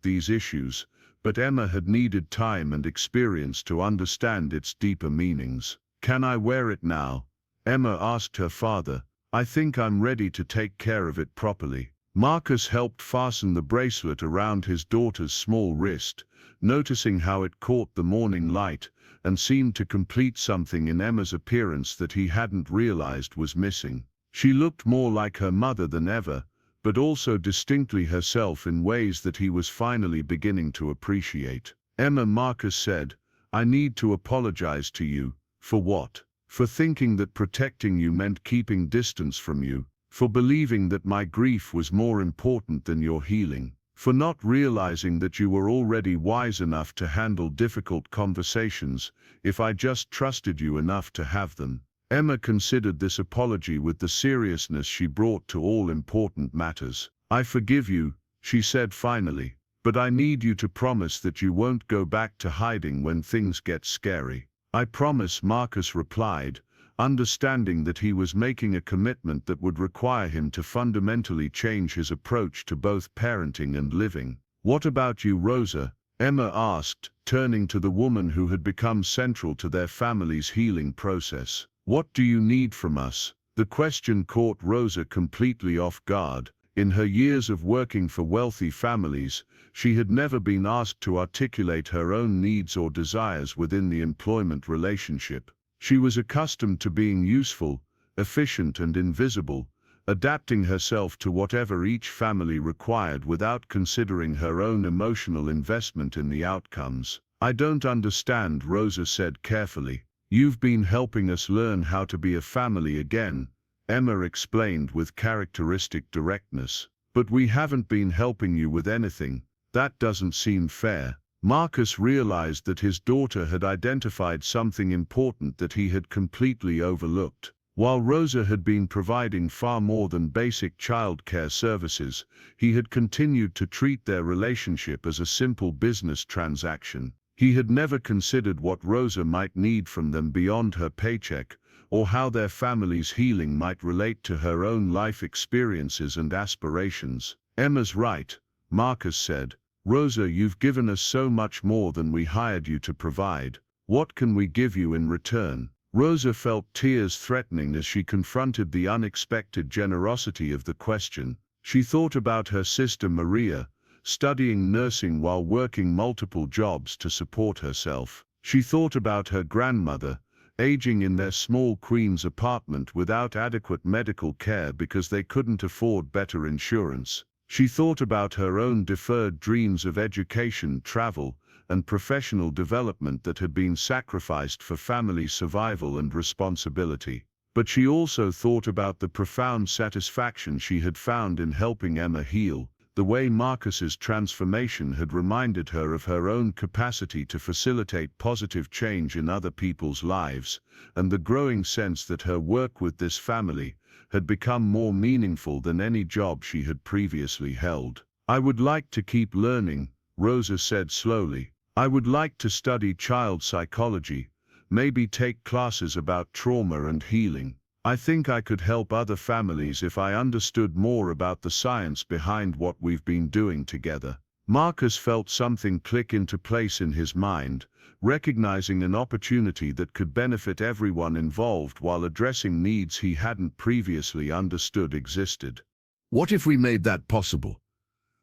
these issues, but Emma had needed time and experience to understand its deeper meanings. "Can I wear it now?" Emma asked her father. "I think I'm ready to take care of it properly." Marcus helped fasten the bracelet around his daughter's small wrist, noticing how it caught the morning light and seemed to complete something in Emma's appearance that he hadn't realized was missing. She looked more like her mother than ever, but also distinctly herself in ways that he was finally beginning to appreciate. "Emma," Marcus said, "I need to apologize to you." "For what?" "For thinking that protecting you meant keeping distance from you. For believing that my grief was more important than your healing. For not realizing that you were already wise enough to handle difficult conversations if I just trusted you enough to have them." Emma considered this apology with the seriousness she brought to all important matters. "I forgive you," she said finally, "but I need you to promise that you won't go back to hiding when things get scary." "I promise," Marcus replied, understanding that he was making a commitment that would require him to fundamentally change his approach to both parenting and living. "What about you, Rosa?" Emma asked, turning to the woman who had become central to their family's healing process. "What do you need from us?" The question caught Rosa completely off guard. In her years of working for wealthy families, she had never been asked to articulate her own needs or desires within the employment relationship. She was accustomed to being useful, efficient and invisible, adapting herself to whatever each family required without considering her own emotional investment in the outcomes. "I don't understand," Rosa said carefully. "You've been helping us learn how to be a family again," Emma explained with characteristic directness. "But we haven't been helping you with anything. That doesn't seem fair." Marcus realized that his daughter had identified something important that he had completely overlooked. While Rosa had been providing far more than basic childcare services, he had continued to treat their relationship as a simple business transaction. He had never considered what Rosa might need from them beyond her paycheck, or how their family's healing might relate to her own life experiences and aspirations. "Emma's right," Marcus said. "Rosa, you've given us so much more than we hired you to provide. What can we give you in return?" Rosa felt tears threatening as she confronted the unexpected generosity of the question. She thought about her sister Maria, studying nursing while working multiple jobs to support herself. She thought about her grandmother, aging in their small Queens apartment without adequate medical care because they couldn't afford better insurance. She thought about her own deferred dreams of education, travel, and professional development that had been sacrificed for family survival and responsibility. But she also thought about the profound satisfaction she had found in helping Emma heal, the way Marcus's transformation had reminded her of her own capacity to facilitate positive change in other people's lives, and the growing sense that her work with this family had become more meaningful than any job she had previously held. "I would like to keep learning," Rosa said slowly. "I would like to study child psychology, maybe take classes about trauma and healing. I think I could help other families if I understood more about the science behind what we've been doing together." Marcus felt something click into place in his mind, recognizing an opportunity that could benefit everyone involved while addressing needs he hadn't previously understood existed. What if we made that possible?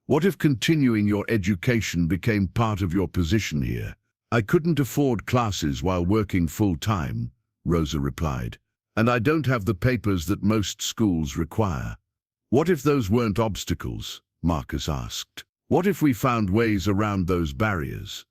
What if continuing your education became part of your position here? "I couldn't afford classes while working full-time," Rosa replied. "And I don't have the papers that most schools require." "What if those weren't obstacles?" Marcus asked. "What if we found ways around those barriers?"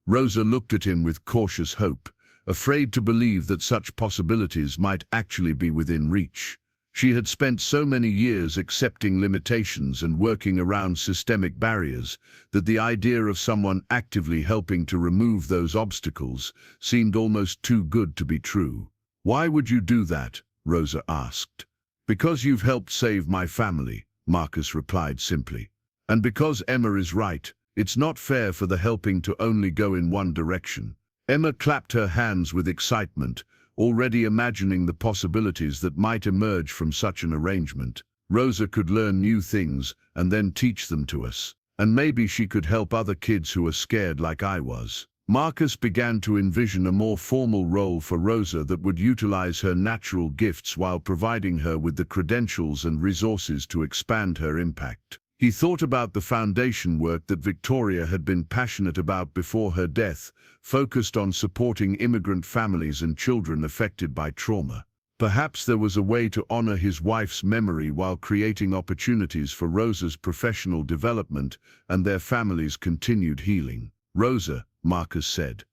Rosa looked at him with cautious hope, afraid to believe that such possibilities might actually be within reach. She had spent so many years accepting limitations and working around systemic barriers that the idea of someone actively helping to remove those obstacles seemed almost too good to be true. "Why would you do that?" Rosa asked. "Because you've helped save my family," Marcus replied simply. "And because Emma is right, it's not fair for the helping to only go in one direction." Emma clapped her hands with excitement, already imagining the possibilities that might emerge from such an arrangement. Rosa could learn new things and then teach them to us. And maybe she could help other kids who are scared like I was. Marcus began to envision a more formal role for Rosa that would utilize her natural gifts while providing her with the credentials and resources to expand her impact. He thought about the foundation work that Victoria had been passionate about before her death, focused on supporting immigrant families and children affected by trauma. Perhaps there was a way to honor his wife's memory while creating opportunities for Rosa's professional development and their family's continued healing. "Rosa," Marcus said,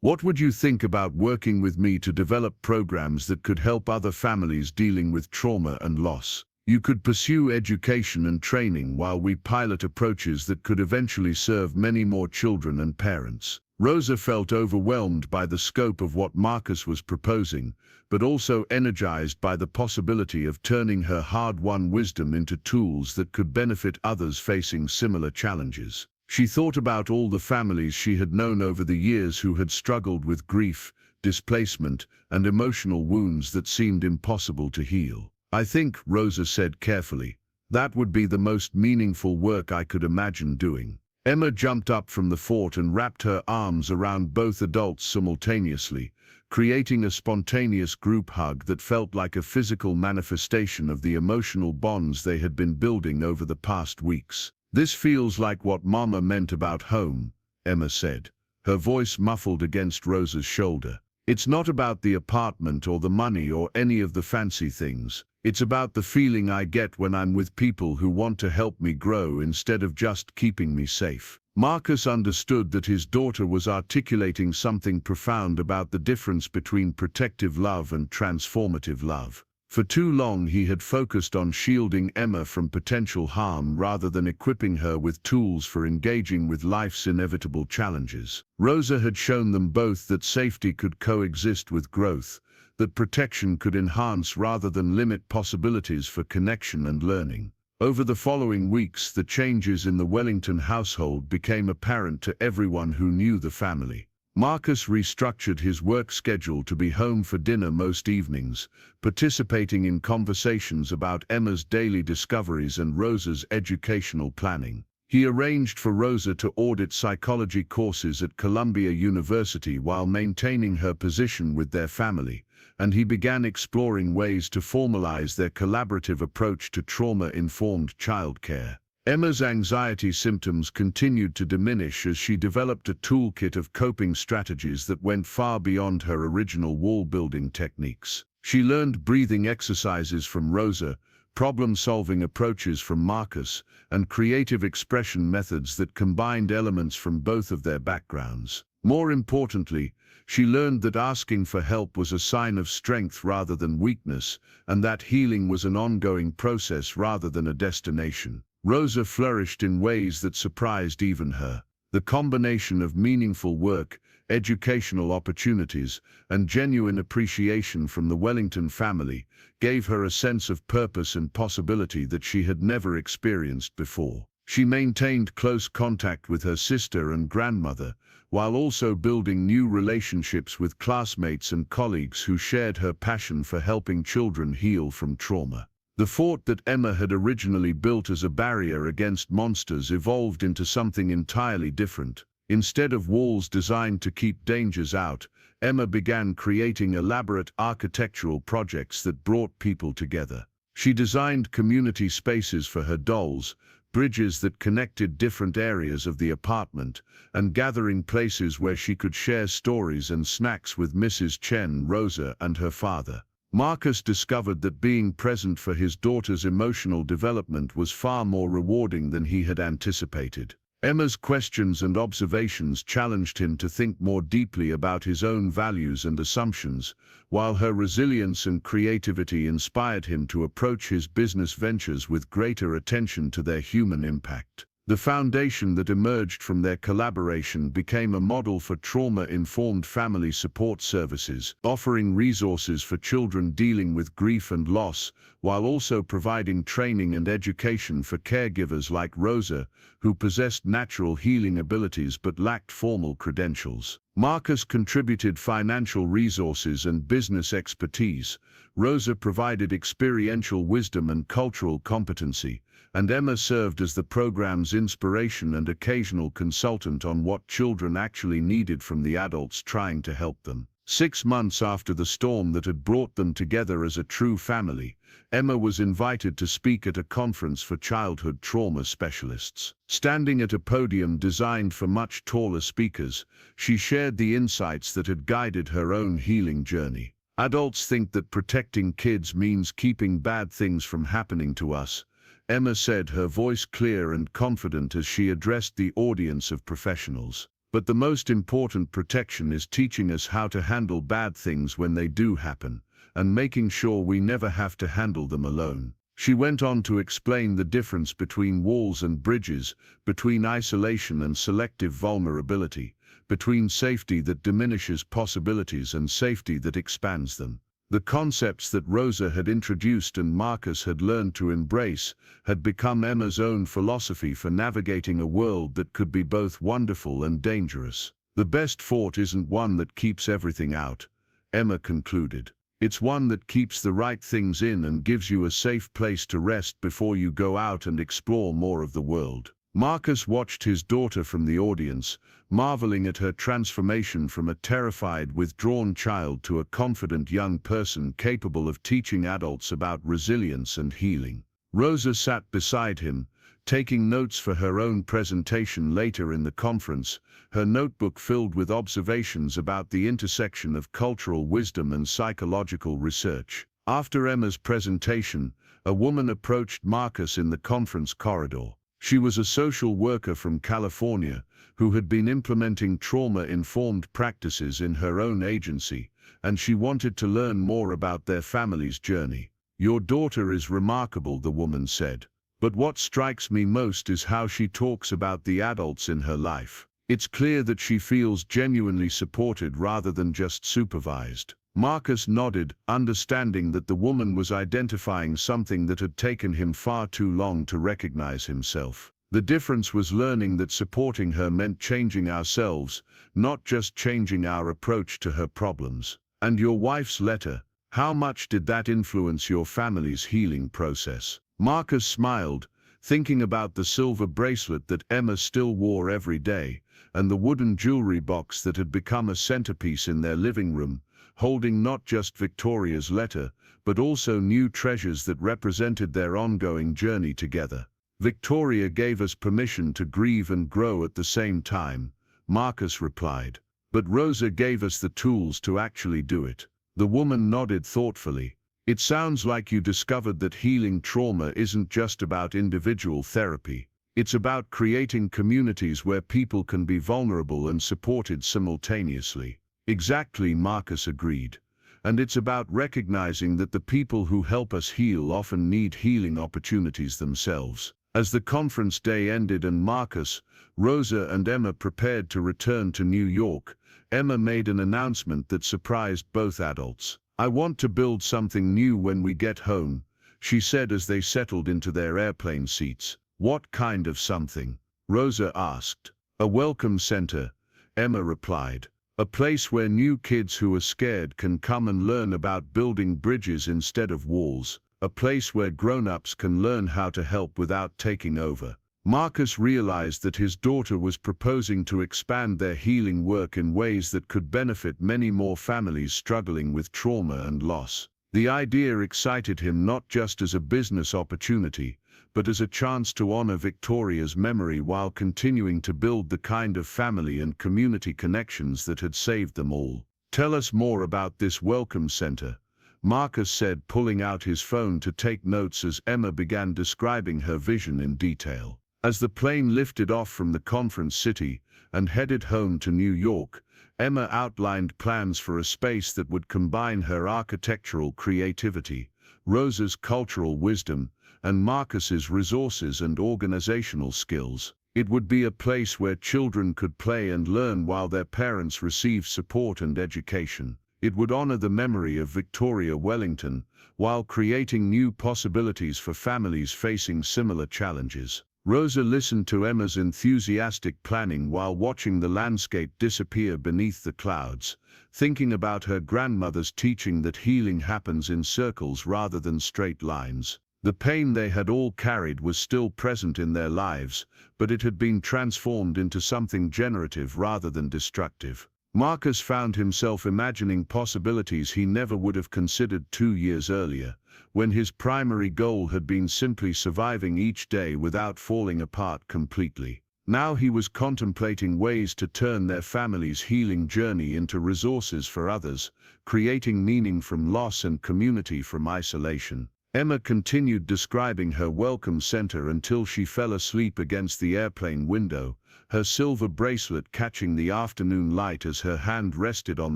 "what would you think about working with me to develop programs that could help other families dealing with trauma and loss? You could pursue education and training while we pilot approaches that could eventually serve many more children and parents." Rosa felt overwhelmed by the scope of what Marcus was proposing, but also energized by the possibility of turning her hard-won wisdom into tools that could benefit others facing similar challenges. She thought about all the families she had known over the years who had struggled with grief, displacement, and emotional wounds that seemed impossible to heal. "I think," Rosa said carefully, "that would be the most meaningful work I could imagine doing." Emma jumped up from the fort and wrapped her arms around both adults simultaneously, creating a spontaneous group hug that felt like a physical manifestation of the emotional bonds they had been building over the past weeks. "This feels like what Mama meant about home," Emma said, her voice muffled against Rosa's shoulder. "It's not about the apartment or the money or any of the fancy things. It's about the feeling I get when I'm with people who want to help me grow instead of just keeping me safe." Marcus understood that his daughter was articulating something profound about the difference between protective love and transformative love. For too long he had focused on shielding Emma from potential harm rather than equipping her with tools for engaging with life's inevitable challenges. Rosa had shown them both that safety could coexist with growth, that protection could enhance rather than limit possibilities for connection and learning. Over the following weeks, the changes in the Wellington household became apparent to everyone who knew the family. Marcus restructured his work schedule to be home for dinner most evenings, participating in conversations about Emma's daily discoveries and Rosa's educational planning. He arranged for Rosa to audit psychology courses at Columbia University while maintaining her position with their family, and he began exploring ways to formalize their collaborative approach to trauma-informed childcare. Emma's anxiety symptoms continued to diminish as she developed a toolkit of coping strategies that went far beyond her original wall-building techniques. She learned breathing exercises from Rosa, problem-solving approaches from Marcus, and creative expression methods that combined elements from both of their backgrounds. More importantly, she learned that asking for help was a sign of strength rather than weakness, and that healing was an ongoing process rather than a destination. Rosa flourished in ways that surprised even her. The combination of meaningful work, educational opportunities, and genuine appreciation from the Wellington family gave her a sense of purpose and possibility that she had never experienced before. She maintained close contact with her sister and grandmother, while also building new relationships with classmates and colleagues who shared her passion for helping children heal from trauma. The fort that Emma had originally built as a barrier against monsters evolved into something entirely different. Instead of walls designed to keep dangers out, Emma began creating elaborate architectural projects that brought people together. She designed community spaces for her dolls, bridges that connected different areas of the apartment, and gathering places where she could share stories and snacks with Mrs. Chen, Rosa, and her father. Marcus discovered that being present for his daughter's emotional development was far more rewarding than he had anticipated. Emma's questions and observations challenged him to think more deeply about his own values and assumptions, while her resilience and creativity inspired him to approach his business ventures with greater attention to their human impact. The foundation that emerged from their collaboration became a model for trauma-informed family support services, offering resources for children dealing with grief and loss, while also providing training and education for caregivers like Rosa, who possessed natural healing abilities but lacked formal credentials. Marcus contributed financial resources and business expertise. Rosa provided experiential wisdom and cultural competency, and Emma served as the program's inspiration and occasional consultant on what children actually needed from the adults trying to help them. 6 months after the storm that had brought them together as a true family, Emma was invited to speak at a conference for childhood trauma specialists. Standing at a podium designed for much taller speakers, she shared the insights that had guided her own healing journey. Adults think that protecting kids means keeping bad things from happening to us, Emma said, her voice clear and confident as she addressed the audience of professionals. But the most important protection is teaching us how to handle bad things when they do happen, and making sure we never have to handle them alone. She went on to explain the difference between walls and bridges, between isolation and selective vulnerability, between safety that diminishes possibilities and safety that expands them. The concepts that Rosa had introduced and Marcus had learned to embrace had become Emma's own philosophy for navigating a world that could be both wonderful and dangerous. The best fort isn't one that keeps everything out, Emma concluded. It's one that keeps the right things in and gives you a safe place to rest before you go out and explore more of the world. Marcus watched his daughter from the audience, marveling at her transformation from a terrified, withdrawn child to a confident young person capable of teaching adults about resilience and healing. Rosa sat beside him, taking notes for her own presentation later in the conference, her notebook filled with observations about the intersection of cultural wisdom and psychological research. After Emma's presentation, a woman approached Marcus in the conference corridor. She was a social worker from California who had been implementing trauma-informed practices in her own agency, and she wanted to learn more about their family's journey. "Your daughter is remarkable," the woman said. "But what strikes me most is how she talks about the adults in her life. It's clear that she feels genuinely supported rather than just supervised." Marcus nodded, understanding that the woman was identifying something that had taken him far too long to recognize himself. The difference was learning that supporting her meant changing ourselves, not just changing our approach to her problems. "And your wife's letter, how much did that influence your family's healing process?" Marcus smiled, thinking about the silver bracelet that Emma still wore every day, and the wooden jewelry box that had become a centerpiece in their living room, holding not just Victoria's letter, but also new treasures that represented their ongoing journey together. "Victoria gave us permission to grieve and grow at the same time," Marcus replied. "But Rosa gave us the tools to actually do it." The woman nodded thoughtfully. "It sounds like you discovered that healing trauma isn't just about individual therapy. It's about creating communities where people can be vulnerable and supported simultaneously." "Exactly," Marcus agreed. "And it's about recognizing that the people who help us heal often need healing opportunities themselves." As the conference day ended and Marcus, Rosa and Emma prepared to return to New York, Emma made an announcement that surprised both adults. "I want to build something new when we get home," she said as they settled into their airplane seats. "What kind of something?" Rosa asked. "A welcome center," Emma replied. "A place where new kids who are scared can come and learn about building bridges instead of walls. A place where grown-ups can learn how to help without taking over." Marcus realized that his daughter was proposing to expand their healing work in ways that could benefit many more families struggling with trauma and loss. The idea excited him not just as a business opportunity, but as a chance to honor Victoria's memory while continuing to build the kind of family and community connections that had saved them all. "Tell us more about this welcome center," Marcus said, pulling out his phone to take notes as Emma began describing her vision in detail. As the plane lifted off from the conference city and headed home to New York, Emma outlined plans for a space that would combine her architectural creativity, Rosa's cultural wisdom, and Marcus's resources and organizational skills. It would be a place where children could play and learn while their parents received support and education. It would honor the memory of Victoria Wellington, while creating new possibilities for families facing similar challenges. Rosa listened to Emma's enthusiastic planning while watching the landscape disappear beneath the clouds, thinking about her grandmother's teaching that healing happens in circles rather than straight lines. The pain they had all carried was still present in their lives, but it had been transformed into something generative rather than destructive. Marcus found himself imagining possibilities he never would have considered 2 years earlier, when his primary goal had been simply surviving each day without falling apart completely. Now he was contemplating ways to turn their family's healing journey into resources for others, creating meaning from loss and community from isolation. Emma continued describing her welcome center until she fell asleep against the airplane window, her silver bracelet catching the afternoon light as her hand rested on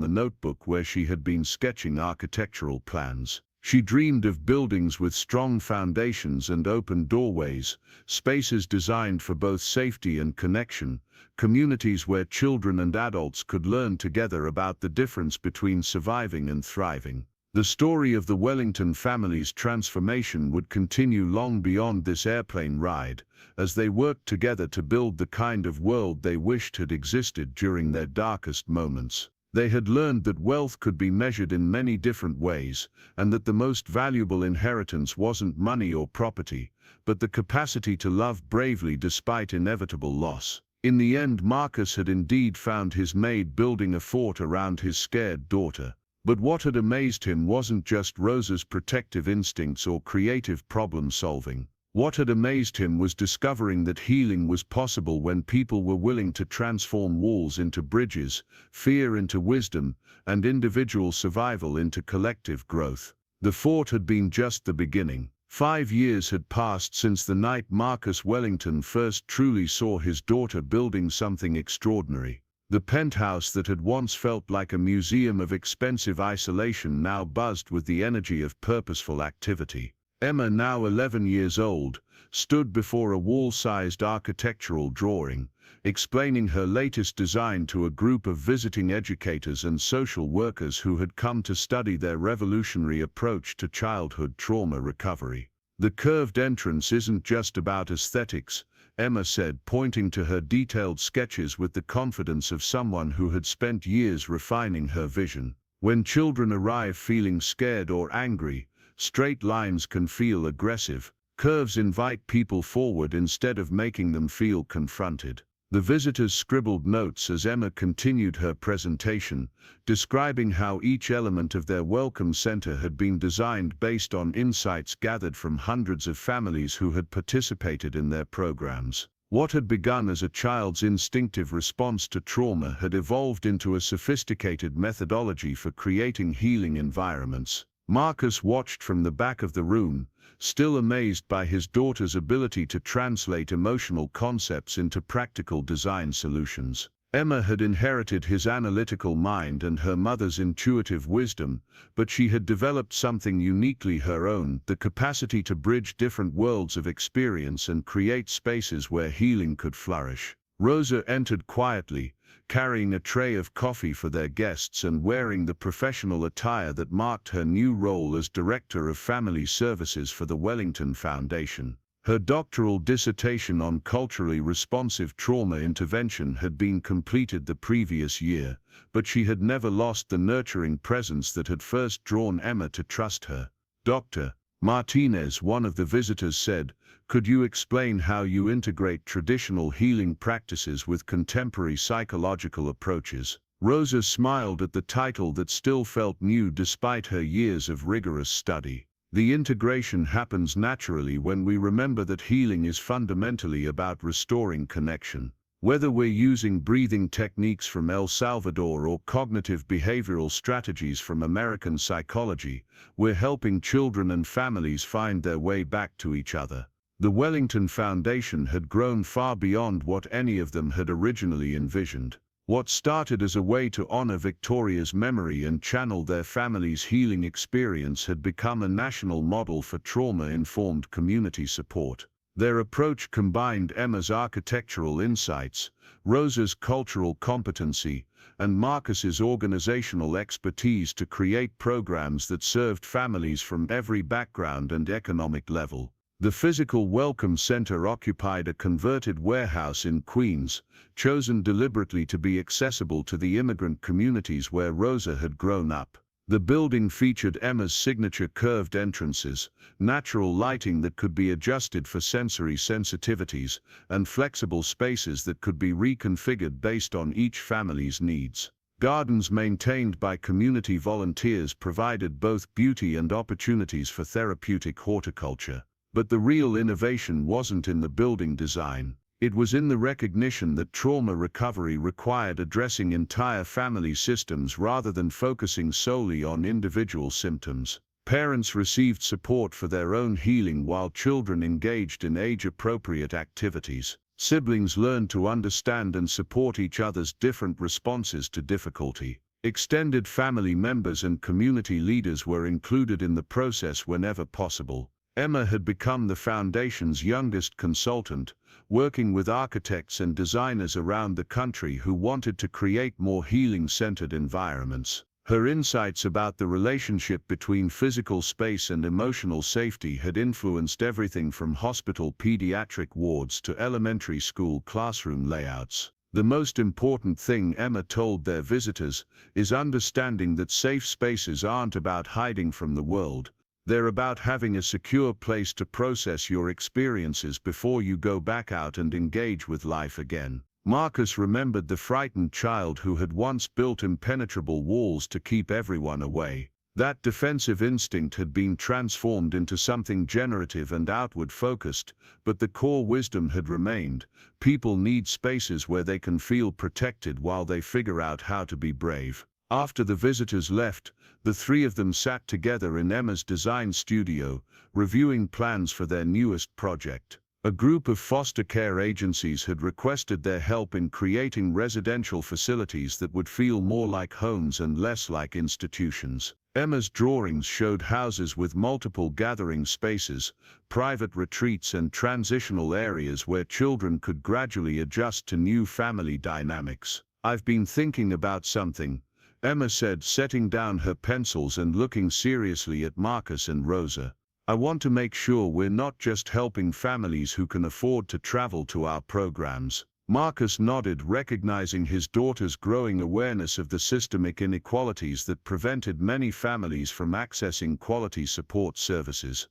the notebook where she had been sketching architectural plans. She dreamed of buildings with strong foundations and open doorways, spaces designed for both safety and connection, communities where children and adults could learn together about the difference between surviving and thriving. The story of the Wellington family's transformation would continue long beyond this airplane ride, as they worked together to build the kind of world they wished had existed during their darkest moments. They had learned that wealth could be measured in many different ways, and that the most valuable inheritance wasn't money or property, but the capacity to love bravely despite inevitable loss. In the end, Marcus had indeed found his maid building a fort around his scared daughter. But what had amazed him wasn't just Rosa's protective instincts or creative problem-solving. What had amazed him was discovering that healing was possible when people were willing to transform walls into bridges, fear into wisdom, and individual survival into collective growth. The fort had been just the beginning. 5 years had passed since the night Marcus Wellington first truly saw his daughter building something extraordinary. The penthouse that had once felt like a museum of expensive isolation now buzzed with the energy of purposeful activity. Emma, now 11 years old, stood before a wall-sized architectural drawing, explaining her latest design to a group of visiting educators and social workers who had come to study their revolutionary approach to childhood trauma recovery. The curved entrance isn't just about aesthetics, Emma said, pointing to her detailed sketches with the confidence of someone who had spent years refining her vision. When children arrive feeling scared or angry, straight lines can feel aggressive. Curves invite people forward instead of making them feel confronted. The visitors scribbled notes as Emma continued her presentation, describing how each element of their welcome center had been designed based on insights gathered from hundreds of families who had participated in their programs. What had begun as a child's instinctive response to trauma had evolved into a sophisticated methodology for creating healing environments. Marcus watched from the back of the room, still amazed by his daughter's ability to translate emotional concepts into practical design solutions. Emma had inherited his analytical mind and her mother's intuitive wisdom, but she had developed something uniquely her own, the capacity to bridge different worlds of experience and create spaces where healing could flourish. Rosa entered quietly, carrying a tray of coffee for their guests and wearing the professional attire that marked her new role as Director of Family Services for the Wellington Foundation. Her doctoral dissertation on culturally responsive trauma intervention had been completed the previous year, but she had never lost the nurturing presence that had first drawn Emma to trust her. "Dr. Martinez," one of the visitors said, "could you explain how you integrate traditional healing practices with contemporary psychological approaches?" Rosa smiled at the title that still felt new despite her years of rigorous study. "The integration happens naturally when we remember that healing is fundamentally about restoring connection. Whether we're using breathing techniques from El Salvador or cognitive behavioral strategies from American psychology, we're helping children and families find their way back to each other." The Wellington Foundation had grown far beyond what any of them had originally envisioned. What started as a way to honor Victoria's memory and channel their family's healing experience had become a national model for trauma-informed community support. Their approach combined Emma's architectural insights, Rosa's cultural competency, and Marcus's organizational expertise to create programs that served families from every background and economic level. The physical Welcome Center occupied a converted warehouse in Queens, chosen deliberately to be accessible to the immigrant communities where Rosa had grown up. The building featured Emma's signature curved entrances, natural lighting that could be adjusted for sensory sensitivities, and flexible spaces that could be reconfigured based on each family's needs. Gardens maintained by community volunteers provided both beauty and opportunities for therapeutic horticulture. But the real innovation wasn't in the building design. It was in the recognition that trauma recovery required addressing entire family systems rather than focusing solely on individual symptoms. Parents received support for their own healing while children engaged in age-appropriate activities. Siblings learned to understand and support each other's different responses to difficulty. Extended family members and community leaders were included in the process whenever possible. Emma had become the Foundation's youngest consultant, working with architects and designers around the country who wanted to create more healing-centered environments. Her insights about the relationship between physical space and emotional safety had influenced everything from hospital pediatric wards to elementary school classroom layouts. The most important thing, Emma told their visitors, is understanding that safe spaces aren't about hiding from the world. They're about having a secure place to process your experiences before you go back out and engage with life again. Marcus remembered the frightened child who had once built impenetrable walls to keep everyone away. That defensive instinct had been transformed into something generative and outward-focused, but the core wisdom had remained. People need spaces where they can feel protected while they figure out how to be brave. After the visitors left, the three of them sat together in Emma's design studio, reviewing plans for their newest project. A group of foster care agencies had requested their help in creating residential facilities that would feel more like homes and less like institutions. Emma's drawings showed houses with multiple gathering spaces, private retreats and transitional areas where children could gradually adjust to new family dynamics. "I've been thinking about something," Emma said, setting down her pencils and looking seriously at Marcus and Rosa. "I want to make sure we're not just helping families who can afford to travel to our programs." Marcus nodded, recognizing his daughter's growing awareness of the systemic inequalities that prevented many families from accessing quality support services.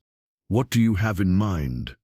"What do you have in mind?"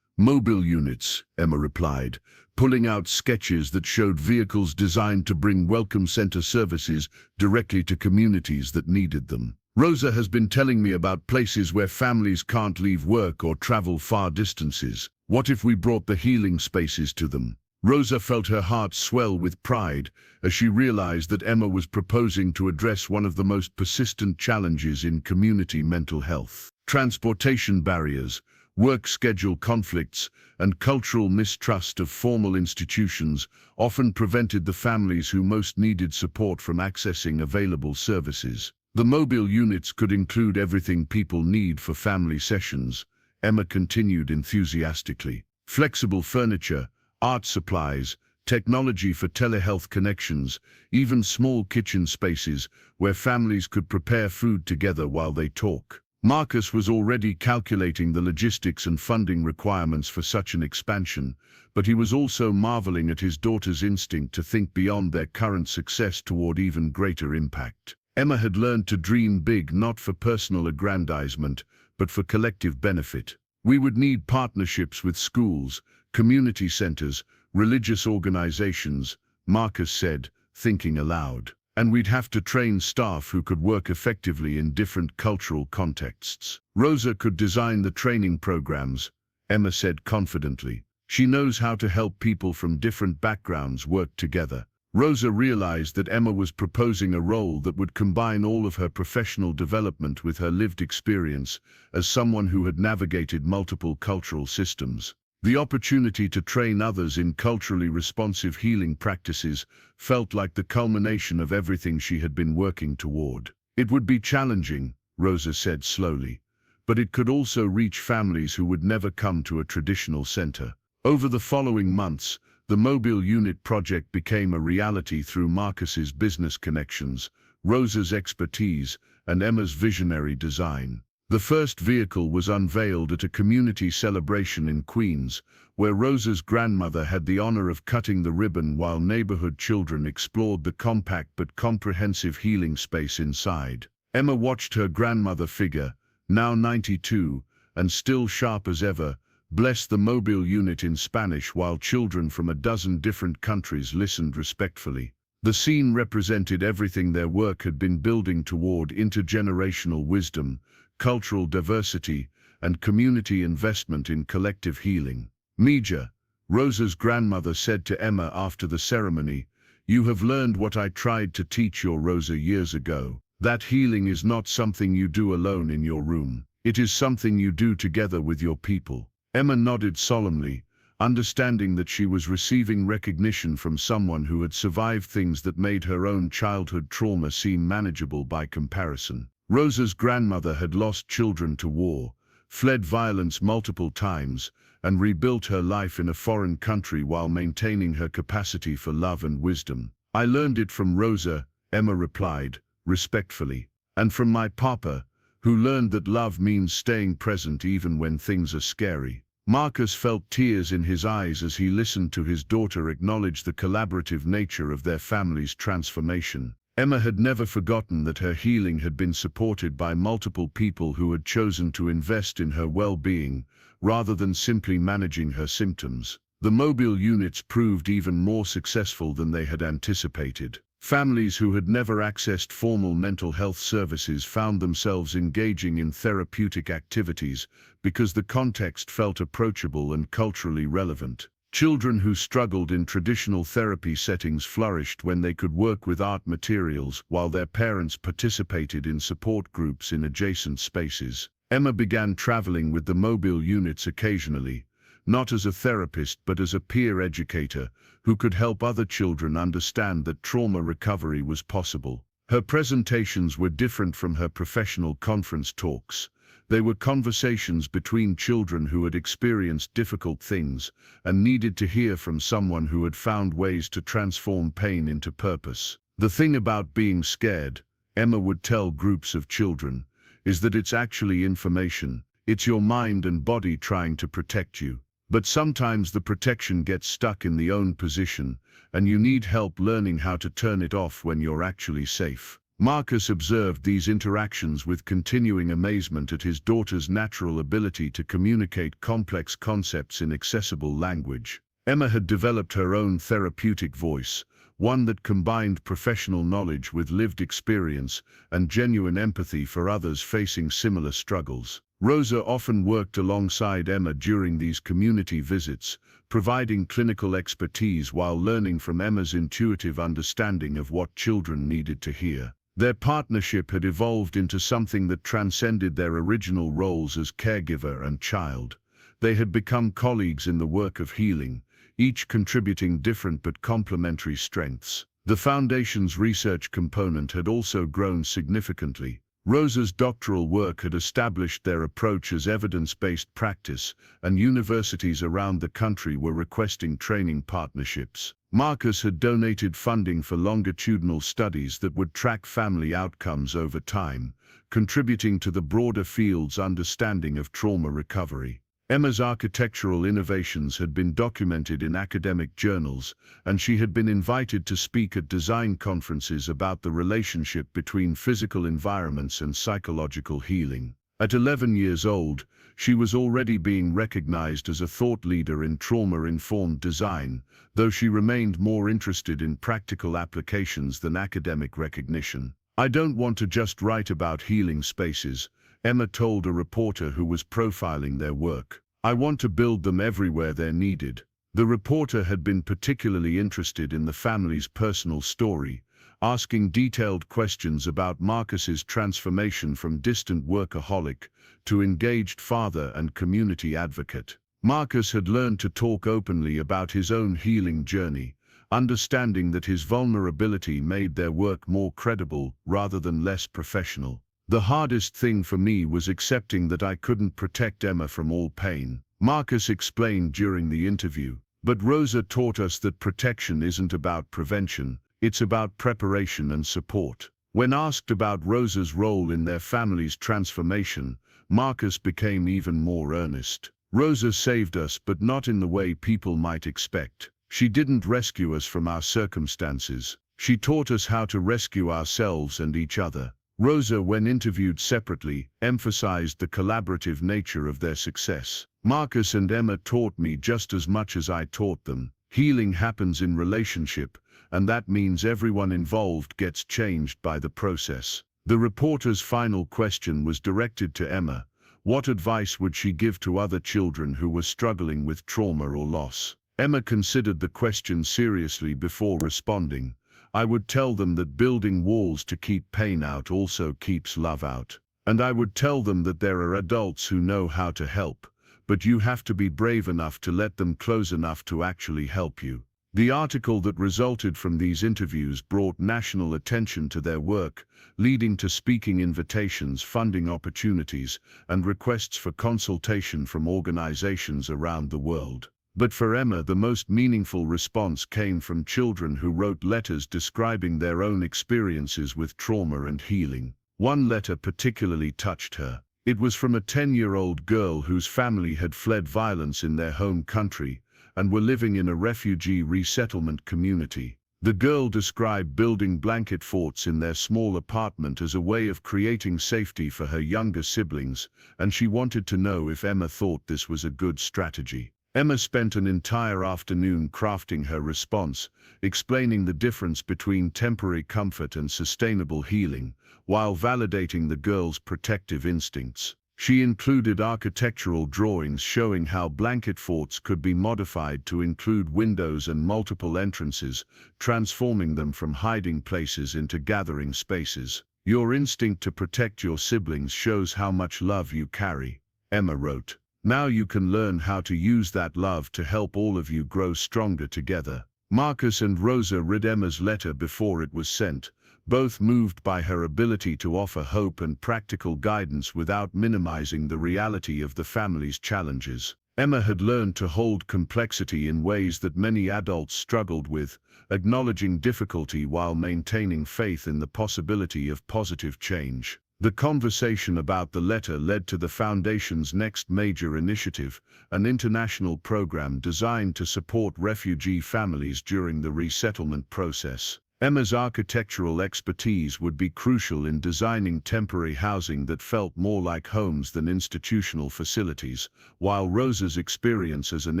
"Mobile units," Emma replied, pulling out sketches that showed vehicles designed to bring Welcome Center services directly to communities that needed them. "Rosa has been telling me about places where families can't leave work or travel far distances. What if we brought the healing spaces to them?" Rosa felt her heart swell with pride as she realized that Emma was proposing to address one of the most persistent challenges in community mental health. Transportation barriers, work schedule conflicts, and cultural mistrust of formal institutions often prevented the families who most needed support from accessing available services. The mobile units could include everything people need for family sessions, Emma continued enthusiastically. Flexible furniture, art supplies, technology for telehealth connections, even small kitchen spaces where families could prepare food together while they talk. Marcus was already calculating the logistics and funding requirements for such an expansion, but he was also marveling at his daughter's instinct to think beyond their current success toward even greater impact. Emma had learned to dream big, not for personal aggrandizement, but for collective benefit. "We would need partnerships with schools, community centers, religious organizations," Marcus said, thinking aloud. "And we'd have to train staff who could work effectively in different cultural contexts. Rosa could design the training programs," Emma said confidently. "She knows how to help people from different backgrounds work together." Rosa realized that Emma was proposing a role that would combine all of her professional development with her lived experience as someone who had navigated multiple cultural systems. The opportunity to train others in culturally responsive healing practices felt like the culmination of everything she had been working toward. It would be challenging, Rosa said slowly, but it could also reach families who would never come to a traditional center. Over the following months, the mobile unit project became a reality through Marcus's business connections, Rosa's expertise, and Emma's visionary design. The first vehicle was unveiled at a community celebration in Queens, where Rosa's grandmother had the honor of cutting the ribbon while neighborhood children explored the compact but comprehensive healing space inside. Emma watched her grandmother figure, now 92, and still sharp as ever, bless the mobile unit in Spanish while children from a dozen different countries listened respectfully. The scene represented everything their work had been building toward: intergenerational wisdom, cultural diversity, and community investment in collective healing. Mija, Rosa's grandmother, said to Emma after the ceremony, "You have learned what I tried to teach your Rosa years ago. That healing is not something you do alone in your room. It is something you do together with your people." Emma nodded solemnly, understanding that she was receiving recognition from someone who had survived things that made her own childhood trauma seem manageable by comparison. Rosa's grandmother had lost children to war, fled violence multiple times, and rebuilt her life in a foreign country while maintaining her capacity for love and wisdom. "I learned it from Rosa," Emma replied, respectfully, "and from my papa, who learned that love means staying present even when things are scary." Marcus felt tears in his eyes as he listened to his daughter acknowledge the collaborative nature of their family's transformation. Emma had never forgotten that her healing had been supported by multiple people who had chosen to invest in her well-being, rather than simply managing her symptoms. The mobile units proved even more successful than they had anticipated. Families who had never accessed formal mental health services found themselves engaging in therapeutic activities because the context felt approachable and culturally relevant. Children who struggled in traditional therapy settings flourished when they could work with art materials, while their parents participated in support groups in adjacent spaces. Emma began traveling with the mobile units occasionally, not as a therapist but as a peer educator who could help other children understand that trauma recovery was possible. Her presentations were different from her professional conference talks. They were conversations between children who had experienced difficult things and needed to hear from someone who had found ways to transform pain into purpose. "The thing about being scared," Emma would tell groups of children, "is that it's actually information. It's your mind and body trying to protect you. But sometimes the protection gets stuck in the own position, and you need help learning how to turn it off when you're actually safe." Marcus observed these interactions with continuing amazement at his daughter's natural ability to communicate complex concepts in accessible language. Emma had developed her own therapeutic voice, one that combined professional knowledge with lived experience and genuine empathy for others facing similar struggles. Rosa often worked alongside Emma during these community visits, providing clinical expertise while learning from Emma's intuitive understanding of what children needed to hear. Their partnership had evolved into something that transcended their original roles as caregiver and child. They had become colleagues in the work of healing, each contributing different but complementary strengths. The Foundation's research component had also grown significantly. Rosa's doctoral work had established their approach as evidence-based practice, and universities around the country were requesting training partnerships. Marcus had donated funding for longitudinal studies that would track family outcomes over time, contributing to the broader field's understanding of trauma recovery. Emma's architectural innovations had been documented in academic journals, and she had been invited to speak at design conferences about the relationship between physical environments and psychological healing. At 11 years old, she was already being recognized as a thought leader in trauma-informed design, though she remained more interested in practical applications than academic recognition. "I don't want to just write about healing spaces," Emma told a reporter who was profiling their work. "I want to build them everywhere they're needed." The reporter had been particularly interested in the family's personal story, asking detailed questions about Marcus's transformation from distant workaholic to engaged father and community advocate. Marcus had learned to talk openly about his own healing journey, understanding that his vulnerability made their work more credible rather than less professional. The hardest thing for me was accepting that I couldn't protect Emma from all pain, Marcus explained during the interview. But Rosa taught us that protection isn't about prevention, it's about preparation and support. When asked about Rosa's role in their family's transformation, Marcus became even more earnest. Rosa saved us, but not in the way people might expect. She didn't rescue us from our circumstances. She taught us how to rescue ourselves and each other. Rosa, when interviewed separately, emphasized the collaborative nature of their success. Marcus and Emma taught me just as much as I taught them. Healing happens in relationship, and that means everyone involved gets changed by the process. The reporter's final question was directed to Emma. What advice would she give to other children who were struggling with trauma or loss? Emma considered the question seriously before responding. I would tell them that building walls to keep pain out also keeps love out. And I would tell them that there are adults who know how to help, but you have to be brave enough to let them close enough to actually help you. The article that resulted from these interviews brought national attention to their work, leading to speaking invitations, funding opportunities, and requests for consultation from organizations around the world. But for Emma, the most meaningful response came from children who wrote letters describing their own experiences with trauma and healing. One letter particularly touched her. It was from a 10-year-old girl whose family had fled violence in their home country and were living in a refugee resettlement community. The girl described building blanket forts in their small apartment as a way of creating safety for her younger siblings, and she wanted to know if Emma thought this was a good strategy. Emma spent an entire afternoon crafting her response, explaining the difference between temporary comfort and sustainable healing, while validating the girl's protective instincts. She included architectural drawings showing how blanket forts could be modified to include windows and multiple entrances, transforming them from hiding places into gathering spaces. Your instinct to protect your siblings shows how much love you carry, Emma wrote. Now you can learn how to use that love to help all of you grow stronger together. Marcus and Rosa read Emma's letter before it was sent, both moved by her ability to offer hope and practical guidance without minimizing the reality of the family's challenges. Emma had learned to hold complexity in ways that many adults struggled with, acknowledging difficulty while maintaining faith in the possibility of positive change. The conversation about the letter led to the Foundation's next major initiative, an international program designed to support refugee families during the resettlement process. Emma's architectural expertise would be crucial in designing temporary housing that felt more like homes than institutional facilities, while Rosa's experience as an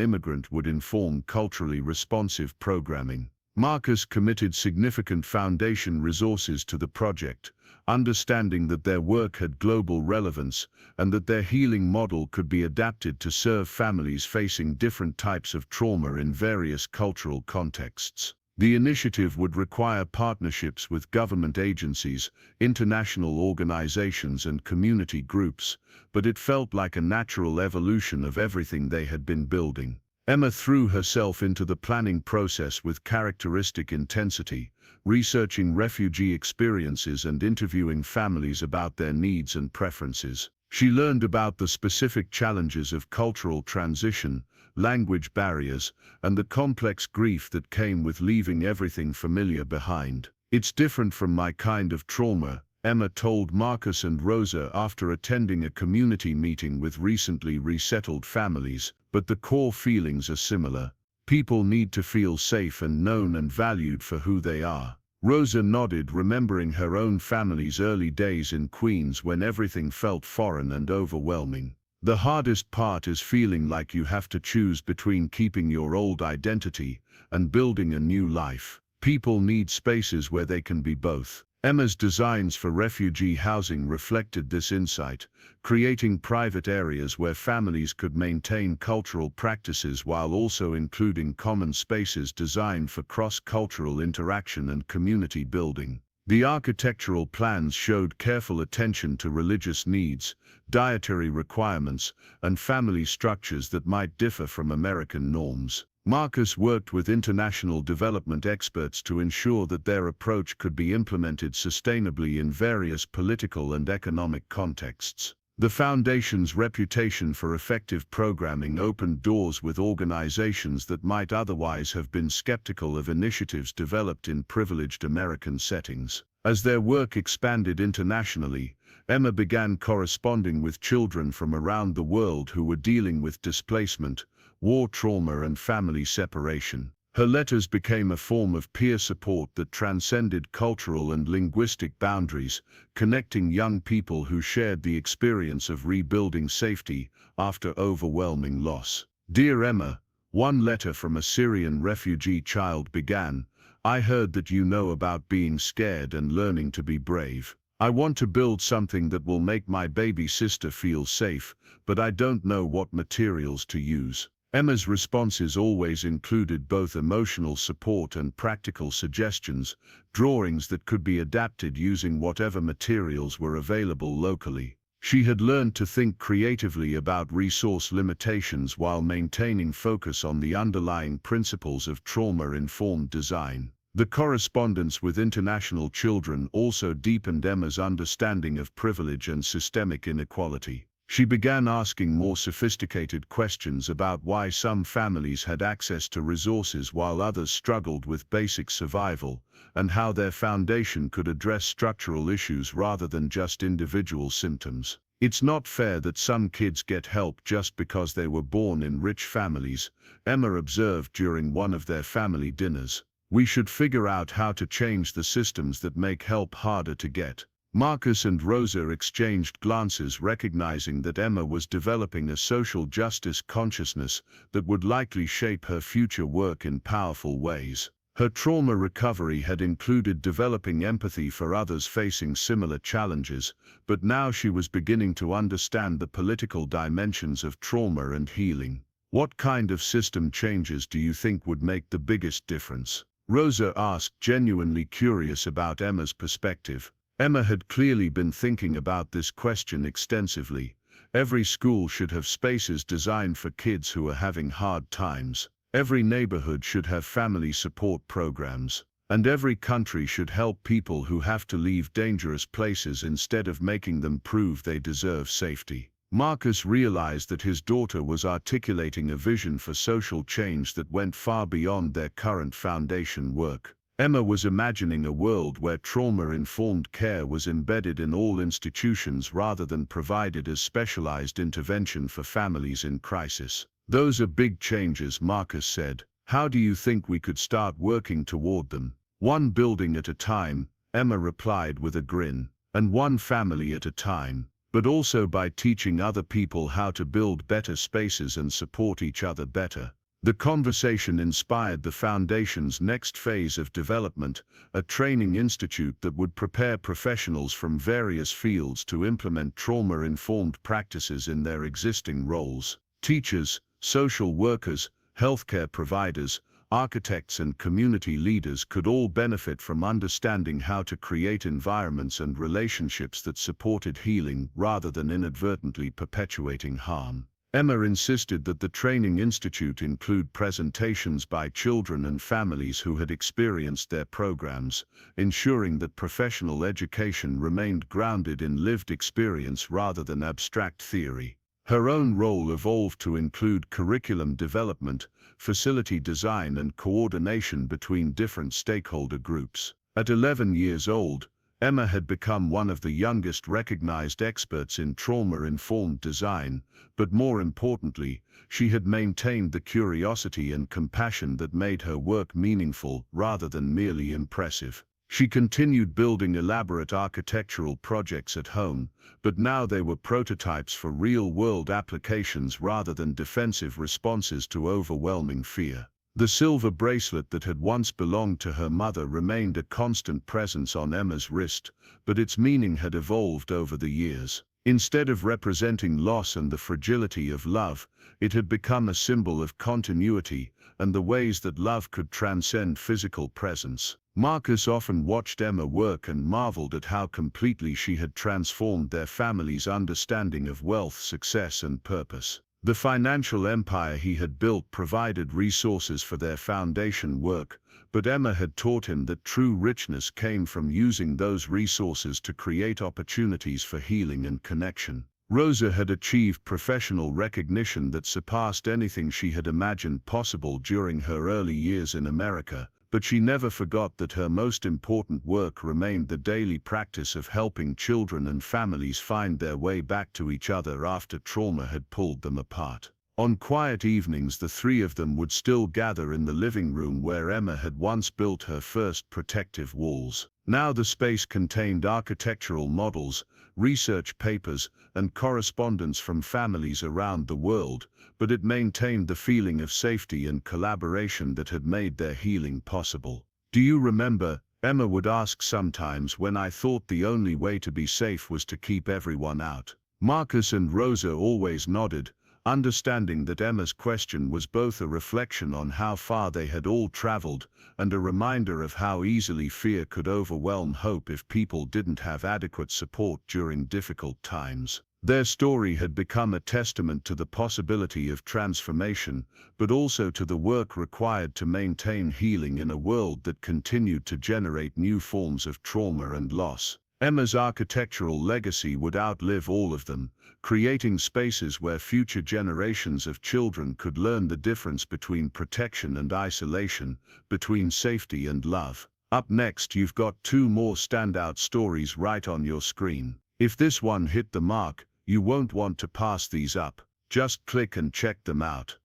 immigrant would inform culturally responsive programming. Marcus committed significant foundation resources to the project, understanding that their work had global relevance and that their healing model could be adapted to serve families facing different types of trauma in various cultural contexts. The initiative would require partnerships with government agencies, international organizations, and community groups, but it felt like a natural evolution of everything they had been building. Emma threw herself into the planning process with characteristic intensity, researching refugee experiences and interviewing families about their needs and preferences. She learned about the specific challenges of cultural transition, language barriers, and the complex grief that came with leaving everything familiar behind. "It's different from my kind of trauma," Emma told Marcus and Rosa after attending a community meeting with recently resettled families, "but the core feelings are similar. People need to feel safe and known and valued for who they are." Rosa nodded, remembering her own family's early days in Queens when everything felt foreign and overwhelming. "The hardest part is feeling like you have to choose between keeping your old identity and building a new life. People need spaces where they can be both." Emma's designs for refugee housing reflected this insight, creating private areas where families could maintain cultural practices while also including common spaces designed for cross-cultural interaction and community building. The architectural plans showed careful attention to religious needs, dietary requirements, and family structures that might differ from American norms. Marcus worked with international development experts to ensure that their approach could be implemented sustainably in various political and economic contexts. The Foundation's reputation for effective programming opened doors with organizations that might otherwise have been skeptical of initiatives developed in privileged American settings. As their work expanded internationally, Emma began corresponding with children from around the world who were dealing with displacement, war trauma, and family separation. Her letters became a form of peer support that transcended cultural and linguistic boundaries, connecting young people who shared the experience of rebuilding safety after overwhelming loss. Dear Emma, one letter from a Syrian refugee child began, "I heard that you know about being scared and learning to be brave. I want to build something that will make my baby sister feel safe, but I don't know what materials to use." Emma's responses always included both emotional support and practical suggestions, drawings that could be adapted using whatever materials were available locally. She had learned to think creatively about resource limitations while maintaining focus on the underlying principles of trauma-informed design. The correspondence with international children also deepened Emma's understanding of privilege and systemic inequality. She began asking more sophisticated questions about why some families had access to resources while others struggled with basic survival, and how their foundation could address structural issues rather than just individual symptoms. "It's not fair that some kids get help just because they were born in rich families," Emma observed during one of their family dinners. "We should figure out how to change the systems that make help harder to get." Marcus and Rosa exchanged glances, recognizing that Emma was developing a social justice consciousness that would likely shape her future work in powerful ways. Her trauma recovery had included developing empathy for others facing similar challenges, but now she was beginning to understand the political dimensions of trauma and healing. "What kind of system changes do you think would make the biggest difference?" Rosa asked, genuinely curious about Emma's perspective. Emma had clearly been thinking about this question extensively. Every school should have spaces designed for kids who are having hard times. Every neighborhood should have family support programs. And every country should help people who have to leave dangerous places instead of making them prove they deserve safety. Marcus realized that his daughter was articulating a vision for social change that went far beyond their current foundation work. Emma was imagining a world where trauma-informed care was embedded in all institutions rather than provided as specialized intervention for families in crisis. "Those are big changes," Marcus said. "How do you think we could start working toward them?" "One building at a time," Emma replied with a grin. "And one family at a time. But also by teaching other people how to build better spaces and support each other better." The conversation inspired the Foundation's next phase of development, a training institute that would prepare professionals from various fields to implement trauma-informed practices in their existing roles. Teachers, social workers, healthcare providers, architects, and community leaders could all benefit from understanding how to create environments and relationships that supported healing rather than inadvertently perpetuating harm. Emma insisted that the training institute include presentations by children and families who had experienced their programs, ensuring that professional education remained grounded in lived experience rather than abstract theory. Her own role evolved to include curriculum development, facility design, and coordination between different stakeholder groups. At 11 years old, Emma had become one of the youngest recognized experts in trauma-informed design, but more importantly, she had maintained the curiosity and compassion that made her work meaningful rather than merely impressive. She continued building elaborate architectural projects at home, but now they were prototypes for real-world applications rather than defensive responses to overwhelming fear. The silver bracelet that had once belonged to her mother remained a constant presence on Emma's wrist, but its meaning had evolved over the years. Instead of representing loss and the fragility of love, it had become a symbol of continuity and the ways that love could transcend physical presence. Marcus often watched Emma work and marveled at how completely she had transformed their family's understanding of wealth, success, and purpose. The financial empire he had built provided resources for their foundation work, but Emma had taught him that true richness came from using those resources to create opportunities for healing and connection. Rosa had achieved professional recognition that surpassed anything she had imagined possible during her early years in America, but she never forgot that her most important work remained the daily practice of helping children and families find their way back to each other after trauma had pulled them apart. On quiet evenings, the three of them would still gather in the living room where Emma had once built her first protective walls. Now the space contained architectural models, research papers, and correspondence from families around the world, but it maintained the feeling of safety and collaboration that had made their healing possible. "Do you remember?" Emma would ask sometimes, "when I thought the only way to be safe was to keep everyone out." Marcus and Rosa always nodded, understanding that Emma's question was both a reflection on how far they had all traveled and a reminder of how easily fear could overwhelm hope if people didn't have adequate support during difficult times. Their story had become a testament to the possibility of transformation, but also to the work required to maintain healing in a world that continued to generate new forms of trauma and loss. Emma's architectural legacy would outlive all of them, creating spaces where future generations of children could learn the difference between protection and isolation, between safety and love. Up next, you've got two more standout stories right on your screen. If this one hit the mark, you won't want to pass these up. Just click and check them out.